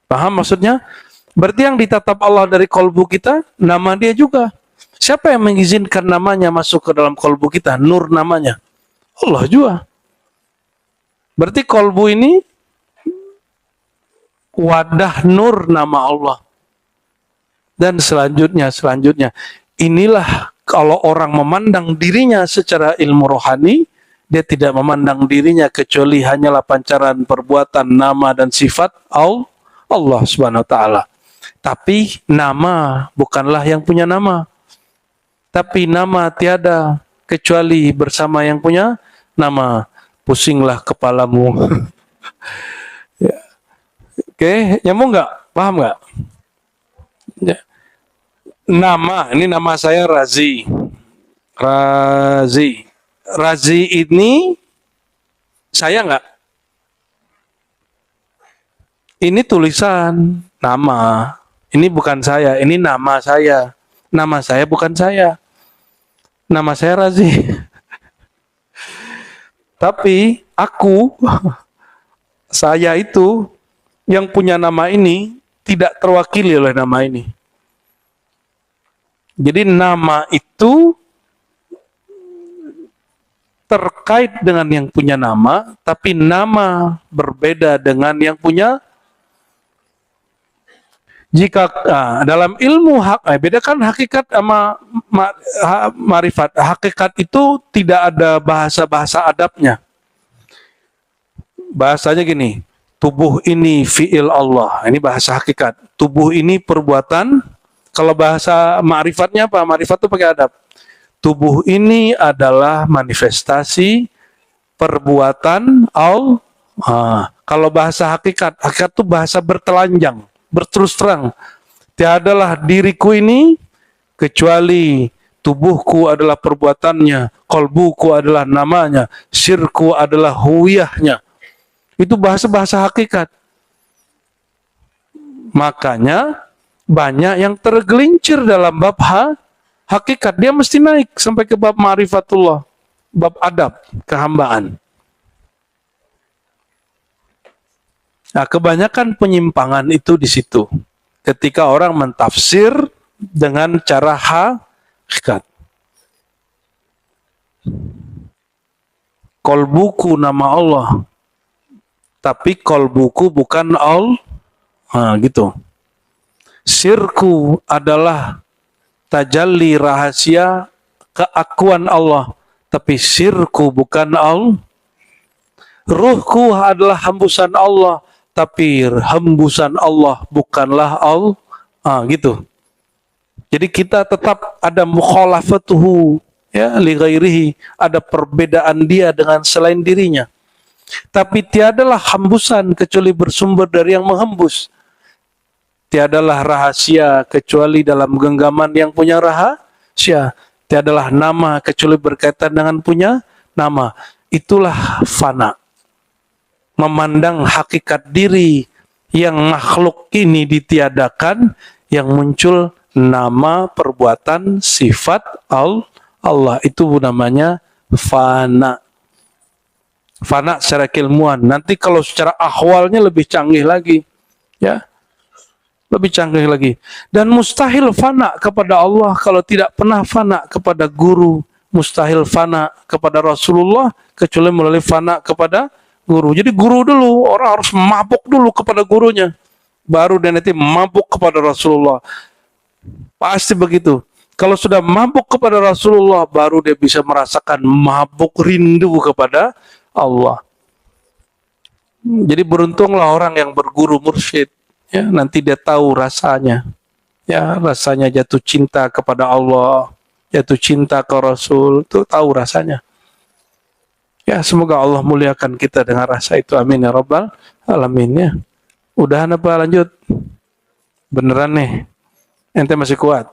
Paham maksudnya? Berarti yang ditatap Allah dari kolbu kita, nama dia juga. Siapa yang mengizinkan namanya masuk ke dalam kolbu kita? Nur namanya. Allah juga. Berarti kolbu ini wadah nur nama Allah. Dan selanjutnya. Inilah kalau orang memandang dirinya secara ilmu rohani, dia tidak memandang dirinya kecuali hanyalah pancaran perbuatan, nama dan sifat Allah Subhanahu wa taala. Tapi nama bukanlah yang punya nama. Tapi nama tiada kecuali bersama yang punya nama. Pusinglah kepalamu. Ya. Oke, nyambung nggak? Paham nggak? Ya. Nama, ini nama saya Razi. Razi ini saya nggak? Ini tulisan nama. Ini bukan saya, ini nama saya. Nama saya bukan saya. Nama saya Razi. Tapi aku Saya itu yang punya nama ini tidak terwakili oleh nama ini. Jadi nama itu terkait dengan yang punya nama, tapi nama berbeda dengan yang punya. Jika dalam ilmu bedakan hakikat sama marifat. Hakikat itu tidak ada bahasa adabnya. Bahasanya gini, tubuh ini fi'il Allah. Ini bahasa hakikat. Tubuh ini perbuatan. Kalau bahasa ma'rifatnya apa? Ma'rifat itu pakai adab. Tubuh ini adalah manifestasi perbuatan Allah. Kalau bahasa hakikat itu bahasa bertelanjang, berterus terang. Tiadalah diriku ini kecuali tubuhku adalah perbuatannya, kolbuku adalah namanya, sirku adalah huwiyahnya. Itu bahasa-bahasa hakikat. Makanya banyak yang tergelincir dalam bab hakikat. Dia mesti naik sampai ke bab ma'rifatullah, bab adab, kehambaan. Nah, kebanyakan penyimpangan itu di situ. Ketika orang mentafsir dengan cara hakikat. Kolbuku nama Allah, tapi kolbuku bukan Allah. Gitu. Sirku adalah tajalli rahasia keakuan Allah, tapi sirku bukan Allah. Ruhku adalah hembusan Allah, tapi hembusan Allah bukanlah Allah. Gitu. Jadi kita tetap ada mukhalafatuhu, ya, li ghairihi, ada perbedaan dia dengan selain dirinya. Tapi tiadalah hembusan kecuali bersumber dari yang menghembus. Tiadalah rahasia kecuali dalam genggaman yang punya rahasia. Tiadalah nama kecuali berkaitan dengan punya nama. Itulah fana. Memandang hakikat diri yang makhluk ini ditiadakan, yang muncul nama, perbuatan, sifat Allah. Itu namanya fana. Fana secara keilmuan. Nanti kalau secara ahwalnya lebih canggih lagi. Ya. Lebih canggih lagi. Dan mustahil fana kepada Allah kalau tidak pernah fana kepada guru. Mustahil fana kepada Rasulullah kecuali melalui fana kepada guru. Jadi guru dulu. Orang harus mabuk dulu kepada gurunya. Baru dia nanti mabuk kepada Rasulullah. Pasti begitu. Kalau sudah mabuk kepada Rasulullah, baru dia bisa merasakan mabuk rindu kepada Allah. Jadi beruntunglah orang yang berguru mursyid, ya, nanti dia tahu rasanya, ya, rasanya jatuh cinta kepada Allah, jatuh cinta ke Rasul, itu tahu rasanya. Ya, semoga Allah muliakan kita dengan rasa itu, amin ya rabbal alamin. Ya, udahan apa lanjut? Beneran nih, ente masih kuat?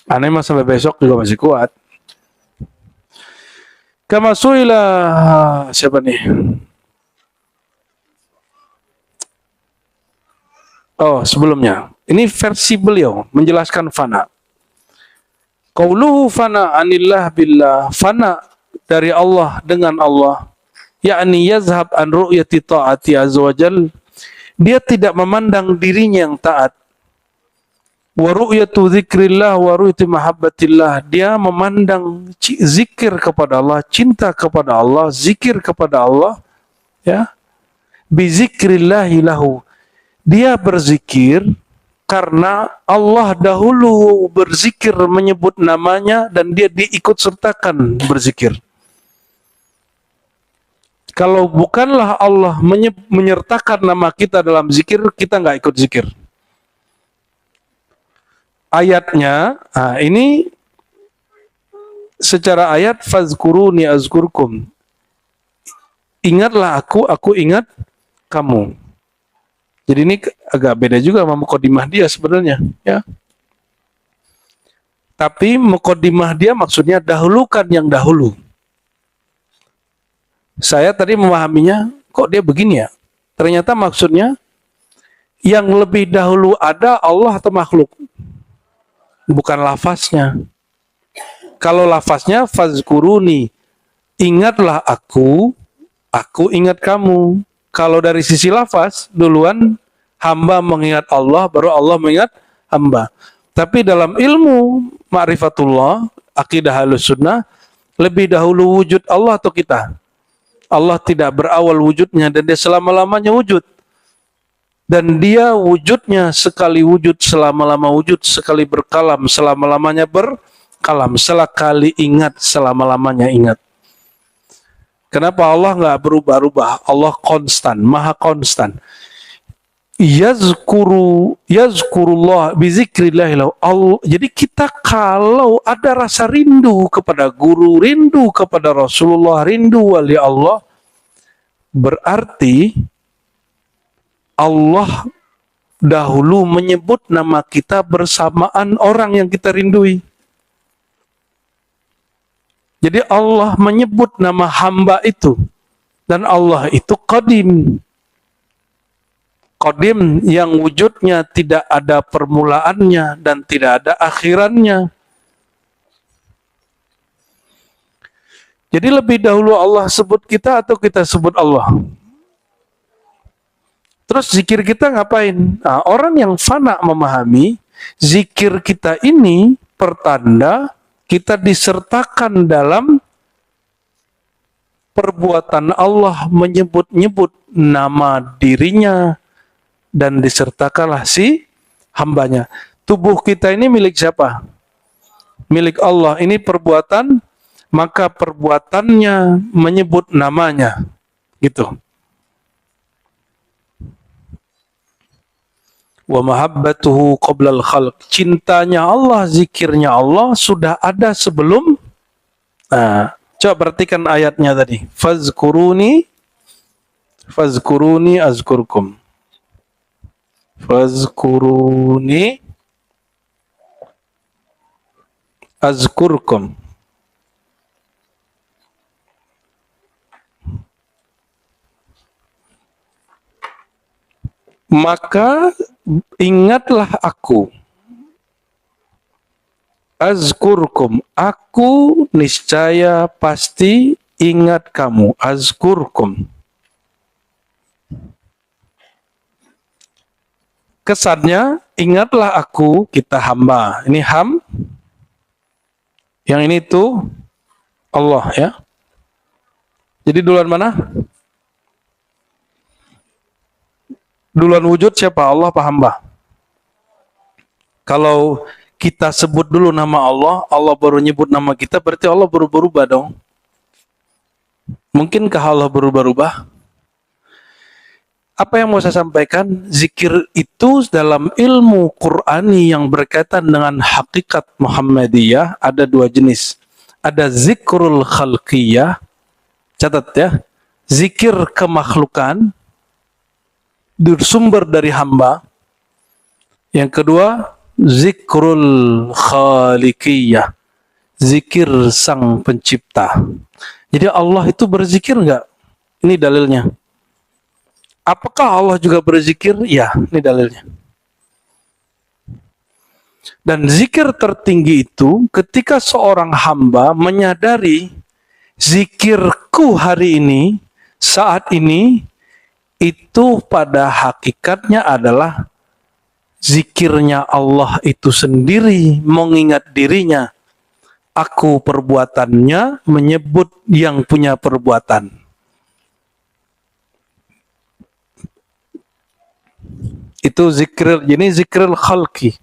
Aneh mah sampai besok juga masih kuat. Kama suila, siapa nih? Oh, sebelumnya. Ini versi beliau menjelaskan fana. Qauluhu fana anillah billah. Fana dari Allah dengan Allah. Yakni yazhab an ru'yati ta'ati azza wa jal. Dia tidak memandang dirinya yang taat. Wa ru'yatu dzikrillah wa ru'yatu mahabbatillah. Dia memandang zikir kepada Allah, cinta kepada Allah, zikir kepada Allah, ya. Bi zikrillahi lahu. Dia berzikir karena Allah dahulu berzikir menyebut namanya dan dia diikut sertakan berzikir. Kalau bukanlah Allah menyertakan nama kita dalam zikir, kita nggak ikut zikir. Ayatnya, ini secara ayat fazkuruni azkurkum. Ingatlah aku ingat kamu. Jadi ini agak beda juga sama muqaddimah dia sebenarnya, ya. Tapi muqaddimah dia maksudnya dahulukan yang dahulu. Saya tadi memahaminya, kok dia begini ya? Ternyata maksudnya yang lebih dahulu ada Allah atau makhluk? Bukan lafaznya. Kalau lafaznya fazkuruni, ingatlah aku ingat kamu. Kalau dari sisi lafaz, duluan hamba mengingat Allah, baru Allah mengingat hamba. Tapi dalam ilmu ma'rifatullah, akidah Ahlus Sunnah, lebih dahulu wujud Allah atau kita? Allah tidak berawal wujudnya dan dia selama-lamanya wujud. Dan dia wujudnya sekali wujud, selama-lama wujud, sekali berkalam, selama-lamanya berkalam, sekali ingat, selama-lamanya ingat. Kenapa Allah nggak berubah-ubah? Allah konstan, maha konstan. Yazkurullah bizikrillah. Jadi kita kalau ada rasa rindu kepada guru, rindu kepada Rasulullah, rindu wali Allah, berarti Allah dahulu menyebut nama kita bersamaan orang yang kita rindui. Jadi Allah menyebut nama hamba itu. Dan Allah itu Qadim. Qadim yang wujudnya tidak ada permulaannya dan tidak ada akhirannya. Jadi lebih dahulu Allah sebut kita atau kita sebut Allah? Terus zikir kita ngapain? Nah, orang yang fana memahami, zikir kita ini pertanda kita disertakan dalam perbuatan Allah menyebut-nyebut nama dirinya dan disertakanlah si hambanya. Tubuh kita ini milik siapa? Milik Allah. Ini perbuatan, maka perbuatannya menyebut namanya. Gitu. Wa mahabbatuhu qoblal khalq. Cintanya Allah, zikirnya Allah sudah ada sebelum. Nah, coba perhatikan ayatnya tadi. Fazkuruni azkurkum. Fazkuruni azkurkum. Maka ingatlah aku. Azkurkum, aku niscaya pasti ingat kamu. Azkurkum. Kesannya, ingatlah aku, kita hamba. Ini ham. Yang ini tuh Allah ya. Jadi duluan mana? Duluan wujud siapa? Allah apa hamba? Kalau kita sebut dulu nama Allah, Allah baru nyebut nama kita, berarti Allah berubah-ubah dong. Mungkinkah Allah berubah-ubah? Apa yang mau saya sampaikan? Zikir itu dalam ilmu Qur'ani yang berkaitan dengan hakikat Muhammadiyah ada dua jenis. Ada zikrul khalqiyah, catat ya, zikir kemakhlukan, bersumber dari hamba. Yang kedua, zikrul khaliqiyah, zikir sang pencipta. Jadi Allah itu berzikir enggak? Ini dalilnya. Apakah Allah juga berzikir? Ya, ini dalilnya. Dan zikir tertinggi itu ketika seorang hamba menyadari zikirku hari ini, saat ini, itu pada hakikatnya adalah zikirnya Allah itu sendiri mengingat dirinya. Aku perbuatannya menyebut yang punya perbuatan. Itu zikir, jadi zikrul khalqi.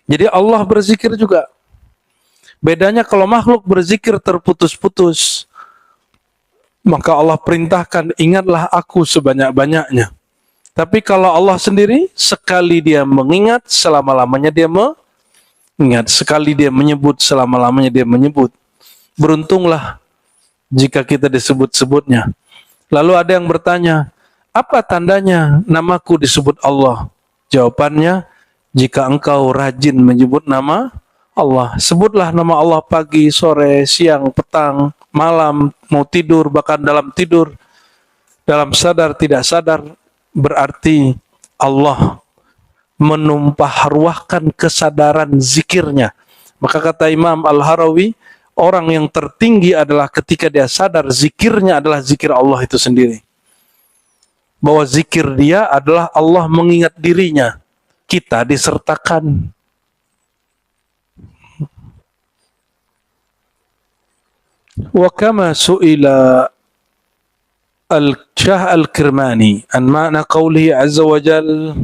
Jadi Allah berzikir juga. Bedanya kalau makhluk berzikir terputus-putus, maka Allah perintahkan, ingatlah aku sebanyak-banyaknya. Tapi kalau Allah sendiri, sekali dia mengingat, selama-lamanya dia mengingat. Sekali dia menyebut, selama-lamanya dia menyebut. Beruntunglah jika kita disebut-sebutnya. Lalu ada yang bertanya, apa tandanya namaku disebut Allah? Jawabannya, jika engkau rajin menyebut nama Allah. Sebutlah nama Allah pagi, sore, siang, petang, malam, mau tidur, bahkan dalam tidur, dalam sadar, tidak sadar, berarti Allah menumpah ruahkan kesadaran zikirnya. Maka kata Imam Al-Harawi, orang yang tertinggi adalah ketika dia sadar zikirnya adalah zikir Allah itu sendiri. Bahwa zikir dia adalah Allah mengingat dirinya. Kita disertakan. Wa kama su'ila al-Syah al-Kirmani an ma'na qawlihi azza wa jal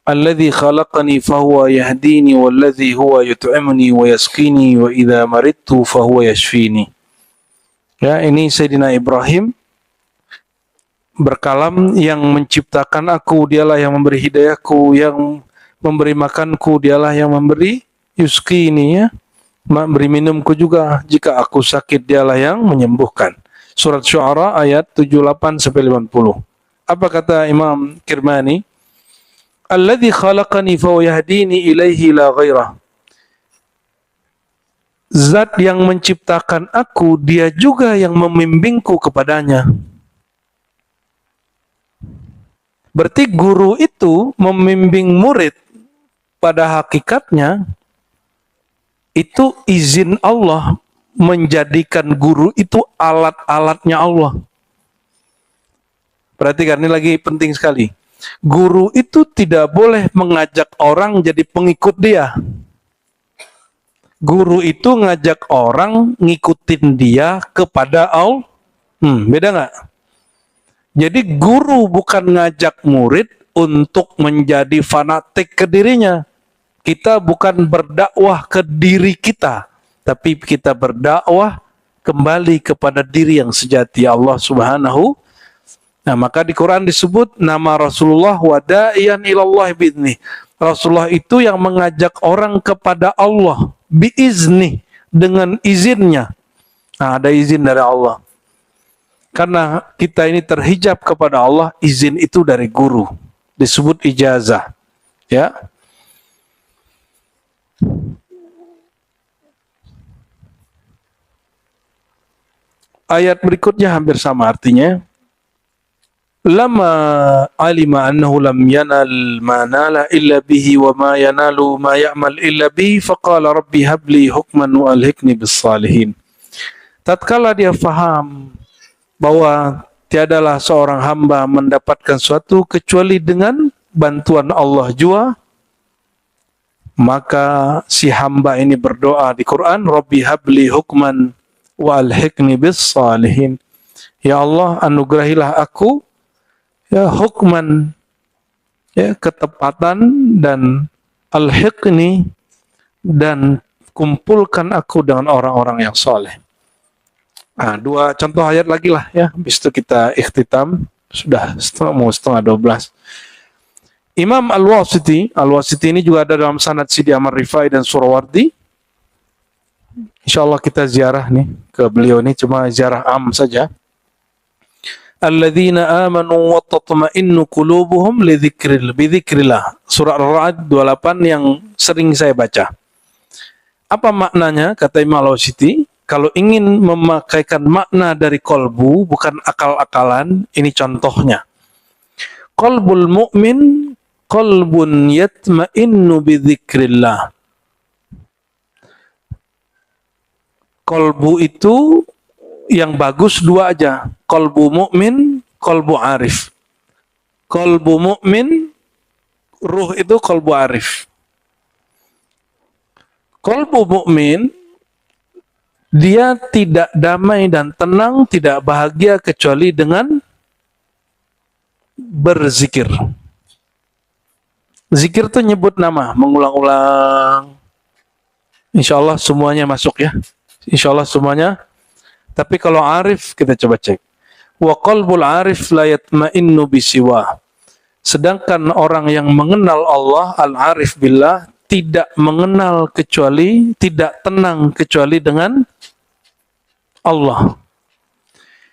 alladhi khalaqani fahuwa yahdini walladhi huwa yut'imuni wa yasqini wa idza maridtu fahuwa yashfini. Ya, ini Sayyidina Ibrahim berkalam, yang menciptakan aku dialah yang memberi hidayahku, yang memberi makanku dialah yang memberi yusqini, ya, memberi minumku juga, jika aku sakit dialah yang menyembuhkan. Surat Syu'ara ayat 78 sampai 50. Apa kata Imam Kirmani? Alladzi khalaqani fa yahdini ilaihi la ghairah. Zat yang menciptakan aku, dia juga yang membimbingku kepadanya. Berarti guru itu membimbing murid, pada hakikatnya itu izin Allah, menjadikan guru itu alat-alatnya Allah. Perhatikan, ini lagi penting sekali. Guru itu tidak boleh mengajak orang jadi pengikut dia. Guru itu ngajak orang ngikutin dia kepada Allah. Beda nggak? Jadi guru bukan ngajak murid untuk menjadi fanatik ke dirinya. Kita bukan berdakwah ke diri kita, tapi kita berdakwah kembali kepada diri yang sejati, Allah Subhanahu. Nah, maka di Quran disebut nama Rasulullah wada'iyan ilallah bi'izni. Rasulullah itu yang mengajak orang kepada Allah biizni, dengan izinnya. Nah, ada izin dari Allah. Karena kita ini terhijab kepada Allah, izin itu dari guru. Disebut ijazah. Ya. Ayat berikutnya hampir sama artinya. Lama alima annahu lam yanal ma nala illa bihi wa ma yanalu ma ya'mal illa bihi faqala rabbi habli hukman wa alhiqni bis salihin. Tatkala dia faham bahwa tiadalah seorang hamba mendapatkan suatu kecuali dengan bantuan Allah jua, maka si hamba ini berdoa di Quran, Rabbi habli hukman wa alhiqni bis salihin. Ya Allah, anugerahilah aku ya hukman, ya ketepatan, dan alhiqni, dan kumpulkan aku dengan orang-orang yang soleh. Nah, dua contoh ayat lagi lah ya, habis itu kita ikhtitam, sudah setengah 12. Imam Al-Wasiti ini juga ada dalam sanad Sidi Amar Rifai dan Surawardi. Insyaallah kita ziarah nih ke beliau ini, cuma ziarah am saja. Alladzina amanu wa tatma'innu qulubuhum bidzikrillah. Surah Ar-Ra'd 28 yang sering saya baca. Apa maknanya? Kata Imam Al-Wasiti, kalau ingin memakaikan makna dari kolbu, bukan akal-akalan, ini contohnya. Qalbul mu'min qalbun yatma'innu bidzikrillah. Kolbu itu yang bagus dua aja, kolbu mukmin, kolbu arif. Kolbu mukmin, ruh itu kolbu arif. Kolbu mukmin, dia tidak damai dan tenang, tidak bahagia kecuali dengan berzikir. Zikir itu nyebut nama, mengulang-ulang. Insya Allah semuanya masuk ya. Insya Allah semuanya. Tapi kalau arif, kita coba cek. Wa qalbul arif la yatma'innu bisiwa. Sedangkan orang yang mengenal Allah, al-arif billah, tidak mengenal kecuali, tidak tenang kecuali dengan Allah.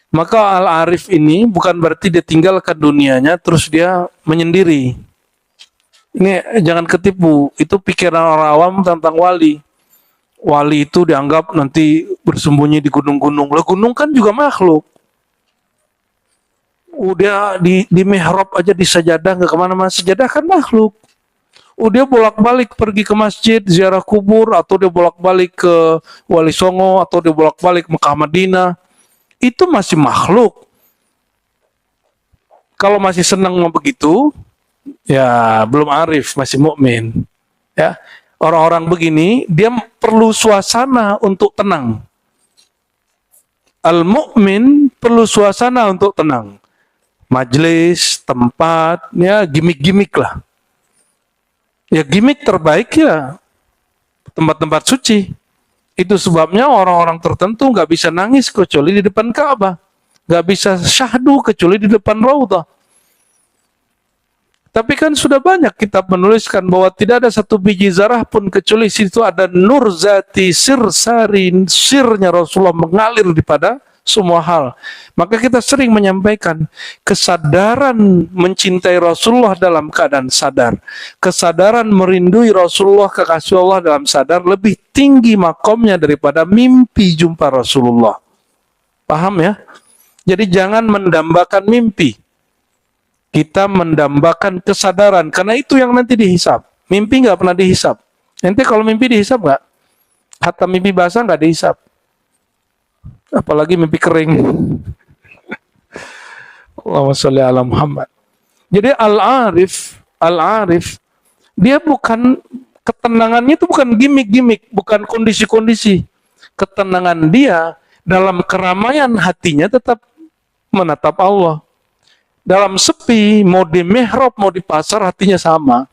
Maka al-arif ini bukan berarti dia tinggalkan dunianya terus dia menyendiri. Ini jangan ketipu, itu pikiran orang awam tentang wali. Wali itu dianggap nanti bersembunyi di gunung-gunung. Lah gunung kan juga makhluk. Udah di mihrab aja di sajadah, nggak kemana-mana, sajadah kan makhluk. Dia bolak-balik pergi ke masjid, ziarah kubur, atau dia bolak-balik ke Wali Songo, atau dia bolak-balik Mekah Madinah. Itu masih makhluk. Kalau masih senang begitu, ya belum arif, masih mukmin. Ya, orang-orang begini dia perlu suasana untuk tenang. Al-mu'min perlu suasana untuk tenang. Majelis, tempat, ya gimmick-gimmick lah. Ya gimmick terbaik ya tempat-tempat suci. Itu sebabnya orang-orang tertentu nggak bisa nangis kecuali di depan Ka'bah. Nggak bisa syahdu kecuali di depan Raudhah. Tapi kan sudah banyak kitab menuliskan bahwa tidak ada satu biji zarah pun kecuali situ ada nur zati sirsarin, sirnya Rasulullah mengalir pada semua hal. Maka kita sering menyampaikan kesadaran mencintai Rasulullah dalam keadaan sadar, kesadaran merindui Rasulullah kekasih Allah dalam sadar lebih tinggi makomnya daripada mimpi jumpa Rasulullah. Paham ya? Jadi jangan mendambakan mimpi. Kita mendambakan kesadaran, karena itu yang nanti dihisab. Mimpi nggak pernah dihisab. Nanti kalau mimpi dihisab nggak? Hatta mimpi basah nggak dihisab. Apalagi mimpi kering. Allahumma sholli ala Muhammad. Jadi al-arif, dia bukan, ketenangannya itu bukan gimmick-gimmick, bukan kondisi-kondisi. Ketenangan dia dalam keramaian hatinya tetap menatap Allah. Dalam sepi, mau di mihrab, mau di pasar, hatinya sama.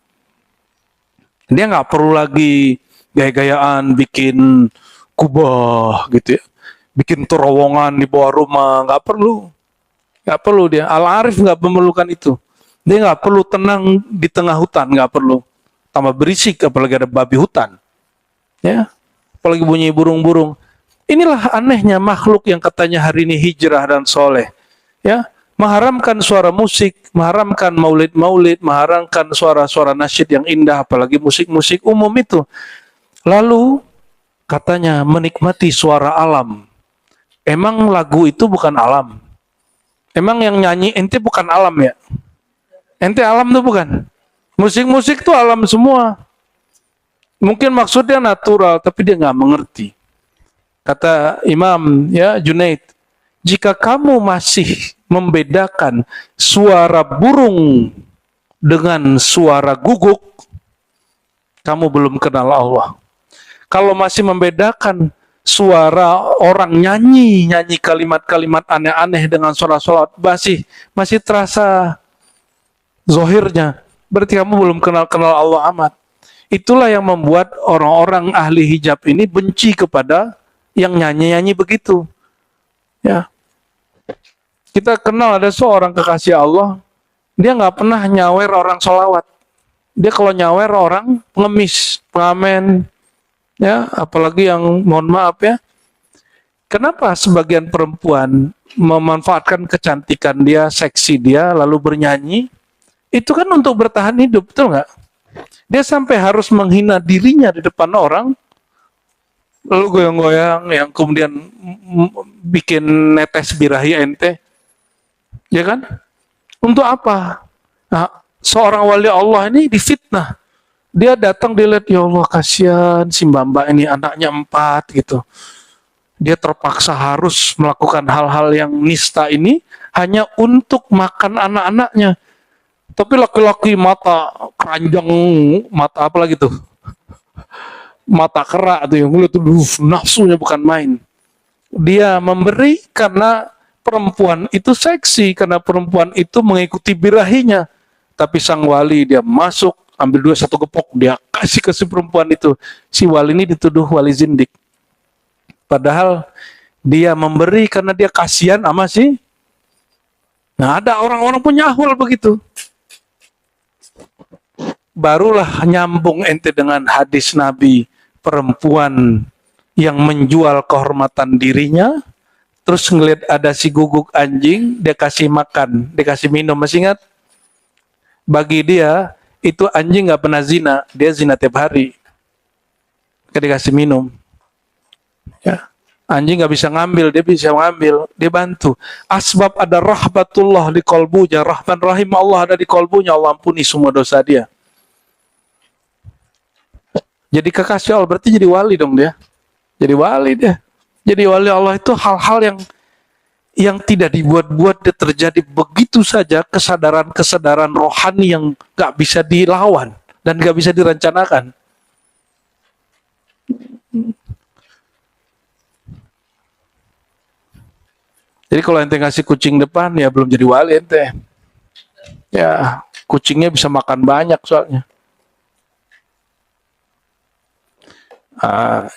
Dia nggak perlu lagi gaya-gayaan bikin kubah gitu ya. Bikin terowongan di bawah rumah, nggak perlu. Nggak perlu dia. Al-arif nggak memerlukan itu. Dia nggak perlu tenang di tengah hutan, nggak perlu. Tambah berisik, apalagi ada babi hutan. Ya, apalagi bunyi burung-burung. Inilah anehnya makhluk yang katanya hari ini hijrah dan soleh. Ya, mengharamkan suara musik, mengharamkan maulid-maulid, mengharamkan suara-suara nasyid yang indah, apalagi musik-musik umum itu. Lalu katanya menikmati suara alam. Emang lagu itu bukan alam? Emang yang nyanyi ente bukan alam ya? Ente alam tuh bukan? Musik-musik tuh alam semua. Mungkin maksudnya natural, tapi dia nggak mengerti. Kata Imam ya Junaid, jika kamu masih membedakan suara burung dengan suara guguk, kamu belum kenal Allah. Kalau masih membedakan suara orang nyanyi kalimat-kalimat aneh-aneh dengan sholat-sholat, masih terasa zohirnya, berarti kamu belum kenal Allah amat. Itulah yang membuat orang-orang ahli hijab ini benci kepada yang nyanyi-nyanyi begitu. Ya, kita kenal ada seorang kekasih Allah, dia nggak pernah nyawer orang sholawat. Dia kalau nyawer orang pengemis, pengamen, ya, apalagi yang mohon maaf ya. Kenapa sebagian perempuan memanfaatkan kecantikan dia, seksi dia, lalu bernyanyi? Itu kan untuk bertahan hidup, betul nggak? Dia sampai harus menghina dirinya di depan orang, lalu goyang-goyang, yang kemudian bikin netes birahi ente. Ya kan? Untuk apa? Nah, seorang wali Allah ini difitnah. Dia datang, dia lihat, ya Allah kasihan si mbak ini anaknya 4 gitu. Dia terpaksa harus melakukan hal-hal yang nista ini hanya untuk makan anak-anaknya. Tapi laki-laki mata keranjang, mata apa lagi tuh? Mata kerak tuh yang ngeliat tuh, nafsunya bukan main. Dia memberi karena perempuan itu seksi, karena perempuan itu mengikuti birahinya. Tapi sang wali dia masuk, ambil 1 gepok, dia kasih ke si perempuan itu. Si wali ini dituduh wali zindik. Padahal dia memberi karena dia kasihan sama si. Nah, ada orang-orang punya ahwal begitu. Barulah nyambung ente dengan hadis Nabi, perempuan yang menjual kehormatan dirinya, terus ngeliat ada si guguk anjing, dia kasih makan, dia kasih minum, masih ingat? Bagi dia, itu anjing gak pernah zina, dia zina tiap hari. Dia dikasih minum. Ya. Anjing gak bisa ngambil, dia bisa ngambil, dia bantu. Asbab ada rahmatullah di kolbunya, rahman rahim Allah ada di kolbunya, Allah ampuni semua dosa dia. Jadi kekasih Allah, berarti jadi wali dong dia. Jadi wali dia. Jadi wali Allah itu hal-hal yang tidak dibuat-buat, dia terjadi begitu saja, kesadaran-kesadaran rohani yang gak bisa dilawan dan gak bisa direncanakan. Jadi kalau ente ngasih kucing depan, ya belum jadi wali ente. Ya, kucingnya bisa makan banyak soalnya.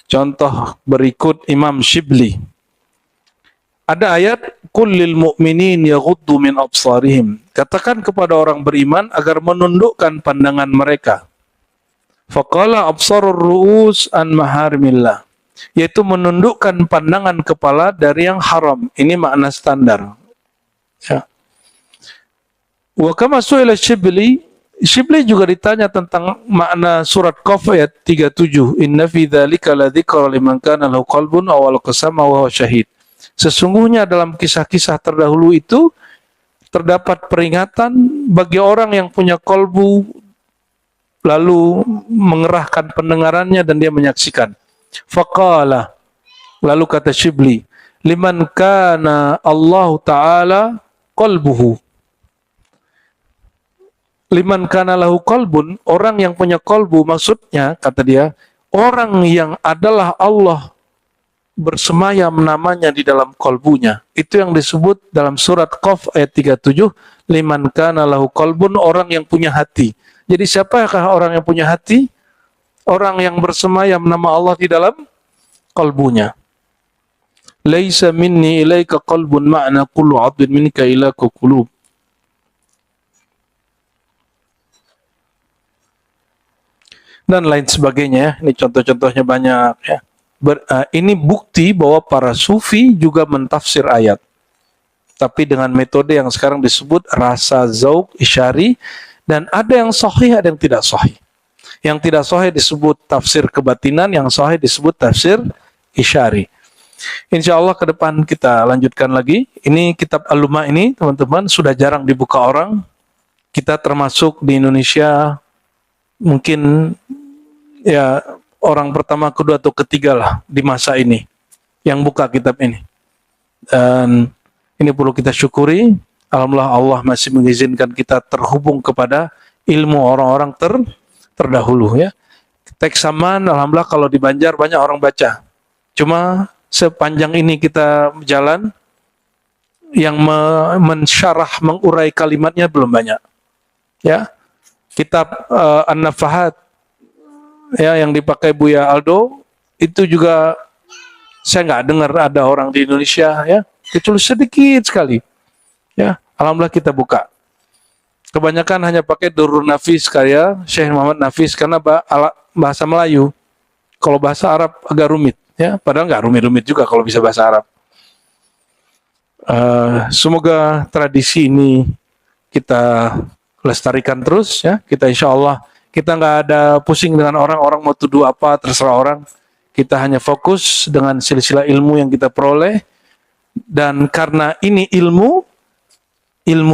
Contoh berikut Imam Shibli. Ada ayat, Qul lil mu'minin yaghuddu min absarihim. Katakan kepada orang beriman agar menundukkan pandangan mereka. Faqala absarur ru'us an maharimillah. Yaitu menundukkan pandangan kepala dari yang haram. Ini makna standar. Ya. Wa kama su'ila Shibli, Shibli juga ditanya tentang makna surat Qaf ayat 37. Inna fi dzalika ladzikra liman kana lahu qalbun aw alqasama wa huwa syahid. Sesungguhnya dalam kisah-kisah terdahulu itu terdapat peringatan bagi orang yang punya kolbu lalu mengerahkan pendengarannya dan dia menyaksikan. Faqala, lalu kata Shibli, liman kana Allah Ta'ala qalbuhu. Liman kana lahu qalbun, orang yang punya kolbu, maksudnya kata dia, orang yang adalah Allah bersemayam namanya di dalam kolbunya. Itu yang disebut dalam surat Qaf ayat 37, liman kana lahu qalbun, orang yang punya hati. Jadi siapakah orang yang punya hati? Orang yang bersemayam nama Allah di dalam kolbunya. Laisa minni ilaika qalbun ma'na kullu 'abdin minka ilaika qulub. Dan lain sebagainya. Ini contoh-contohnya banyak ya. Ini bukti bahwa para sufi juga mentafsir ayat. Tapi dengan metode yang sekarang disebut rasa zauq isyari, dan ada yang sahih, ada yang tidak sahih. Yang tidak sahih disebut tafsir kebatinan, yang sahih disebut tafsir isyari. Insya Allah ke depan kita lanjutkan lagi. Ini kitab Al-Lumah ini teman-teman sudah jarang dibuka orang. Kita termasuk di Indonesia mungkin ya orang pertama, kedua atau ketiga lah di masa ini yang buka kitab ini. Dan ini perlu kita syukuri. Alhamdulillah Allah masih mengizinkan kita terhubung kepada ilmu orang-orang terdahulu ya. Teks Saman, alhamdulillah kalau di Banjar banyak orang baca. Cuma sepanjang ini kita jalan, yang mensyarah, mengurai kalimatnya belum banyak. Ya, kitab An-Nafahat ya yang dipakai Buya Aldo itu juga saya nggak dengar ada orang di Indonesia ya, kecuali sedikit sekali. Ya, alhamdulillah kita buka. Kebanyakan hanya pakai Durrun Nafis karya Syekh Muhammad Nafis karena bahasa Melayu. Kalau bahasa Arab agak rumit ya, padahal nggak rumit-rumit juga kalau bisa bahasa Arab. Semoga tradisi ini kita lestarikan terus ya. Kita insya Allah kita nggak ada pusing dengan orang mau tuduh apa, terserah orang. Kita hanya fokus dengan silsilah ilmu yang kita peroleh, dan karena ini ilmu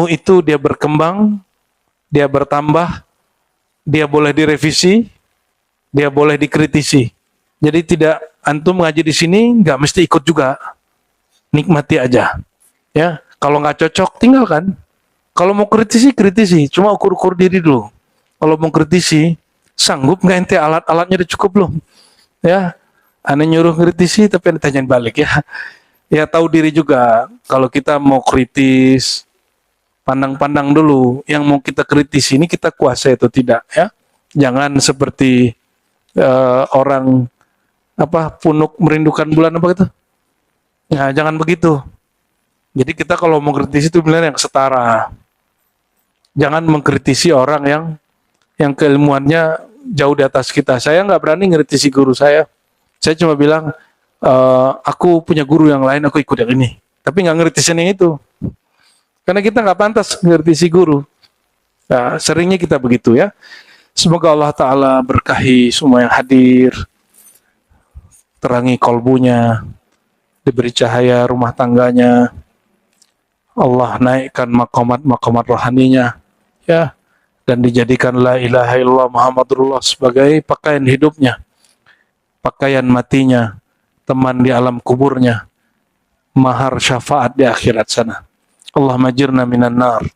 itu dia berkembang, dia bertambah, dia boleh direvisi, dia boleh dikritisi. Jadi tidak antum ngaji di sini nggak mesti ikut juga, nikmati aja. Ya, kalau nggak cocok tinggalkan. Kalau mau kritisi, cuma ukur-ukur diri dulu. Kalau mau kritisi, sanggup nggak ente, alat-alatnya udah cukup belum? Ya, aneh nyuruh kritisi tapi ditanyain balik ya. Ya tahu diri juga. Kalau kita mau kritis, pandang-pandang dulu yang mau kita kritisi ini kita kuasai atau tidak ya. Jangan seperti orang punuk merindukan bulan apa gitu. Ya, jangan begitu. Jadi kita kalau mau kritisi itu benar yang setara. Jangan mengkritisi orang yang keilmuannya jauh di atas kita. Saya nggak berani ngkritisi guru saya. Saya cuma bilang, aku punya guru yang lain, aku ikut yang ini. Tapi nggak ngertisin yang itu. Karena kita nggak pantas ngertisi guru. Nah, seringnya kita begitu ya. Semoga Allah Ta'ala berkahi semua yang hadir. Terangi kolbunya. Diberi cahaya rumah tangganya. Allah naikkan maqamat rohaninya. Ya, dan dijadikan la ilaha illallah Muhammadullah sebagai pakaian hidupnya. pakaian matinya, teman di alam kuburnya, mahar syafaat di akhirat sana. Allahumma ajirna minan nar.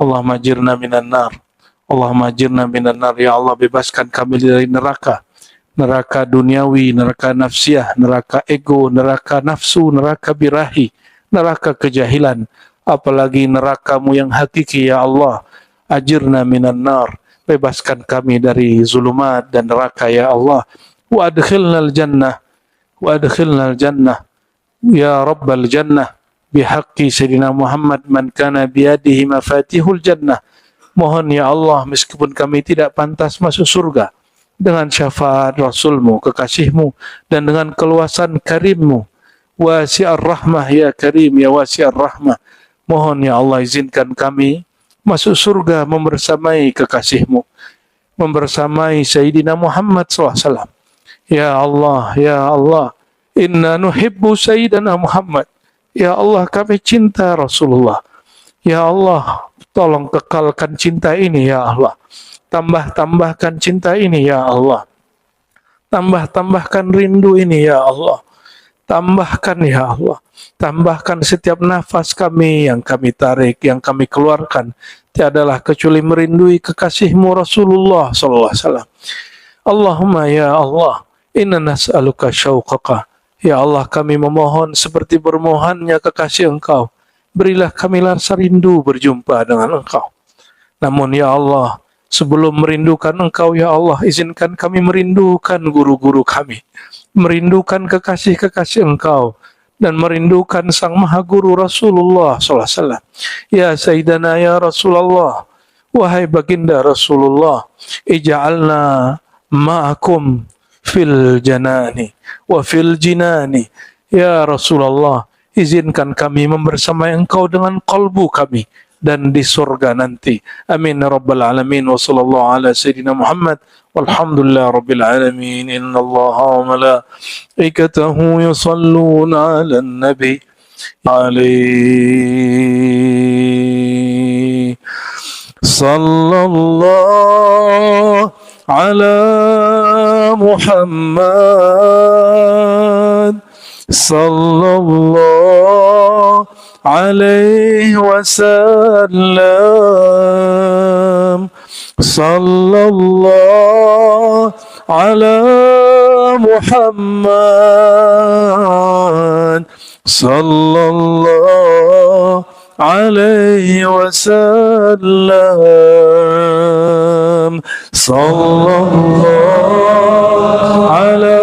Allahumma ajirna minan nar. Allahumma ajirna minan nar. Ya Allah, bebaskan kami dari neraka. Neraka duniawi, neraka nafsiyah, neraka ego, neraka nafsu, neraka birahi, neraka kejahilan, apalagi nerakamu yang hakiki, ya Allah. Ajirna minan nar. Bebaskan kami dari zulumat dan neraka, ya Allah. Wa adkhilnal jannah. Wa adkhilnal jannah. Ya Rabbal jannah. Bihaqqi Sayyidina Muhammad man kana biyadihi mafatihul jannah. Mohon ya Allah, meskipun kami tidak pantas masuk surga, dengan syafaat Rasulmu, kekasihmu, dan dengan keluasan karimmu, wasi'ar rahmah ya karim ya wasi'ar rahmah, mohon ya Allah izinkan kami masuk surga membersamai kekasihmu, membersamai Sayyidina Muhammad SAW. Ya Allah, ya Allah, inna nuhibbu Sayyidina Muhammad. Ya Allah, kami cinta Rasulullah. Ya Allah, tolong kekalkan cinta ini ya Allah. Tambah-tambahkan cinta ini ya Allah. Tambah-tambahkan rindu ini ya Allah. Tambahkan ya Allah. Tambahkan setiap nafas kami yang kami tarik, yang kami keluarkan, tiadalah kecuali merindui kekasihmu Rasulullah SAW. Allahumma ya Allah, inna nas'aluka syauqaka. Ya Allah, kami memohon seperti bermohonnya kekasih Engkau. Berilah kami rasa rindu berjumpa dengan Engkau. Namun ya Allah, sebelum merindukan Engkau ya Allah, izinkan kami merindukan guru-guru kami, merindukan kekasih-kekasih Engkau, dan merindukan Sang Maha Guru Rasulullah SAW. Ya Sayyidana ya Rasulullah, wahai baginda Rasulullah, ija'alna ma'akum fil janani wa fil jinani. Ya Rasulullah, izinkan kami membersamai Engkau dengan kalbu kami dan di surga nanti. Amin ya rabbal alamin. Wa sallallahu ala sayyidina Muhammad walhamdulillah rabbil alamin. Inna allaha wa malaikatahu yusalluna ala nabi alaihi sallallahu ala Muhammad sallallahu alaihi wasallam. Sallallahu ala Muhammad sallallahu alaihi wasallam. Sallallahu ala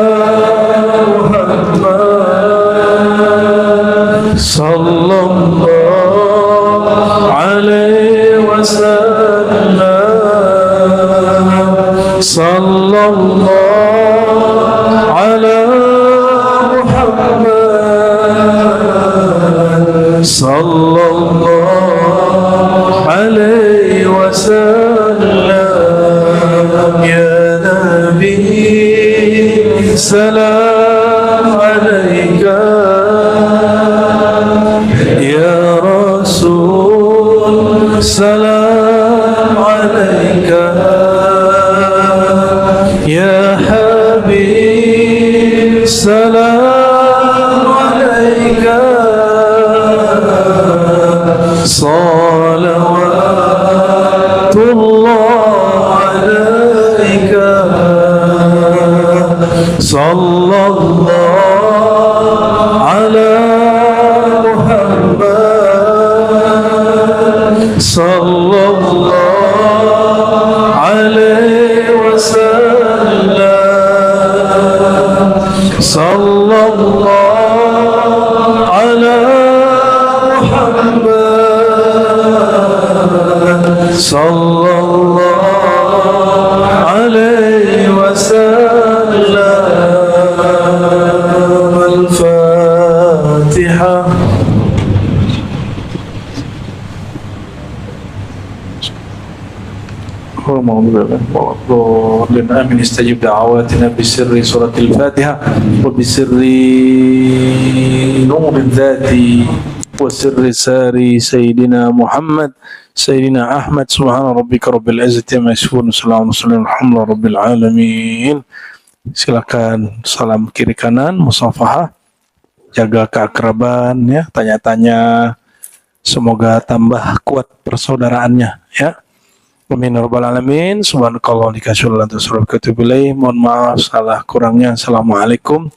Muhammad sallallahu alaihi wasallam. Sallallahu ala Muhammad sallallahu alaihi wasallam. Ya Nabi, salam alaika. Ya Rasul, salam alaika. Ya Habib, salam alaika. Salawatullah alaika. Sallallahu ala Muhammad sallallahu alaihi wasallam. Sallallahu ala Muhammad sallallahu alaihi wasallam. Al-Fatihah. آمين استجب دعواتنا بسر سورة الفاتحة وبسر نور الذات وسر ساري سيدنا محمد سيدنا أحمد. سبحان ربك رب العزة عما يصفون وسلام على المرسلين والحمد لله رب العالمين. Silakan salam kiri kanan, musafahah, jaga keakraban ya, tanya-tanya, semoga tambah kuat persaudaraannya ya. Amin ya rabbal alamin. Subhanakallah mohon maaf salah kurangnya. Assalamualaikum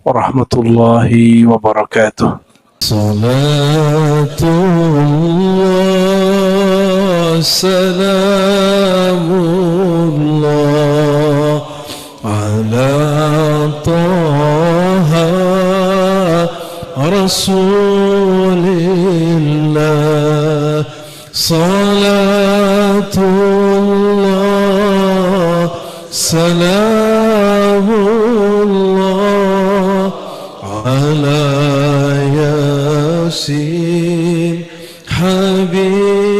warahmatullahi wabarakatuh. Salatullah salamullah ala taha rasulillah. Salatullah salam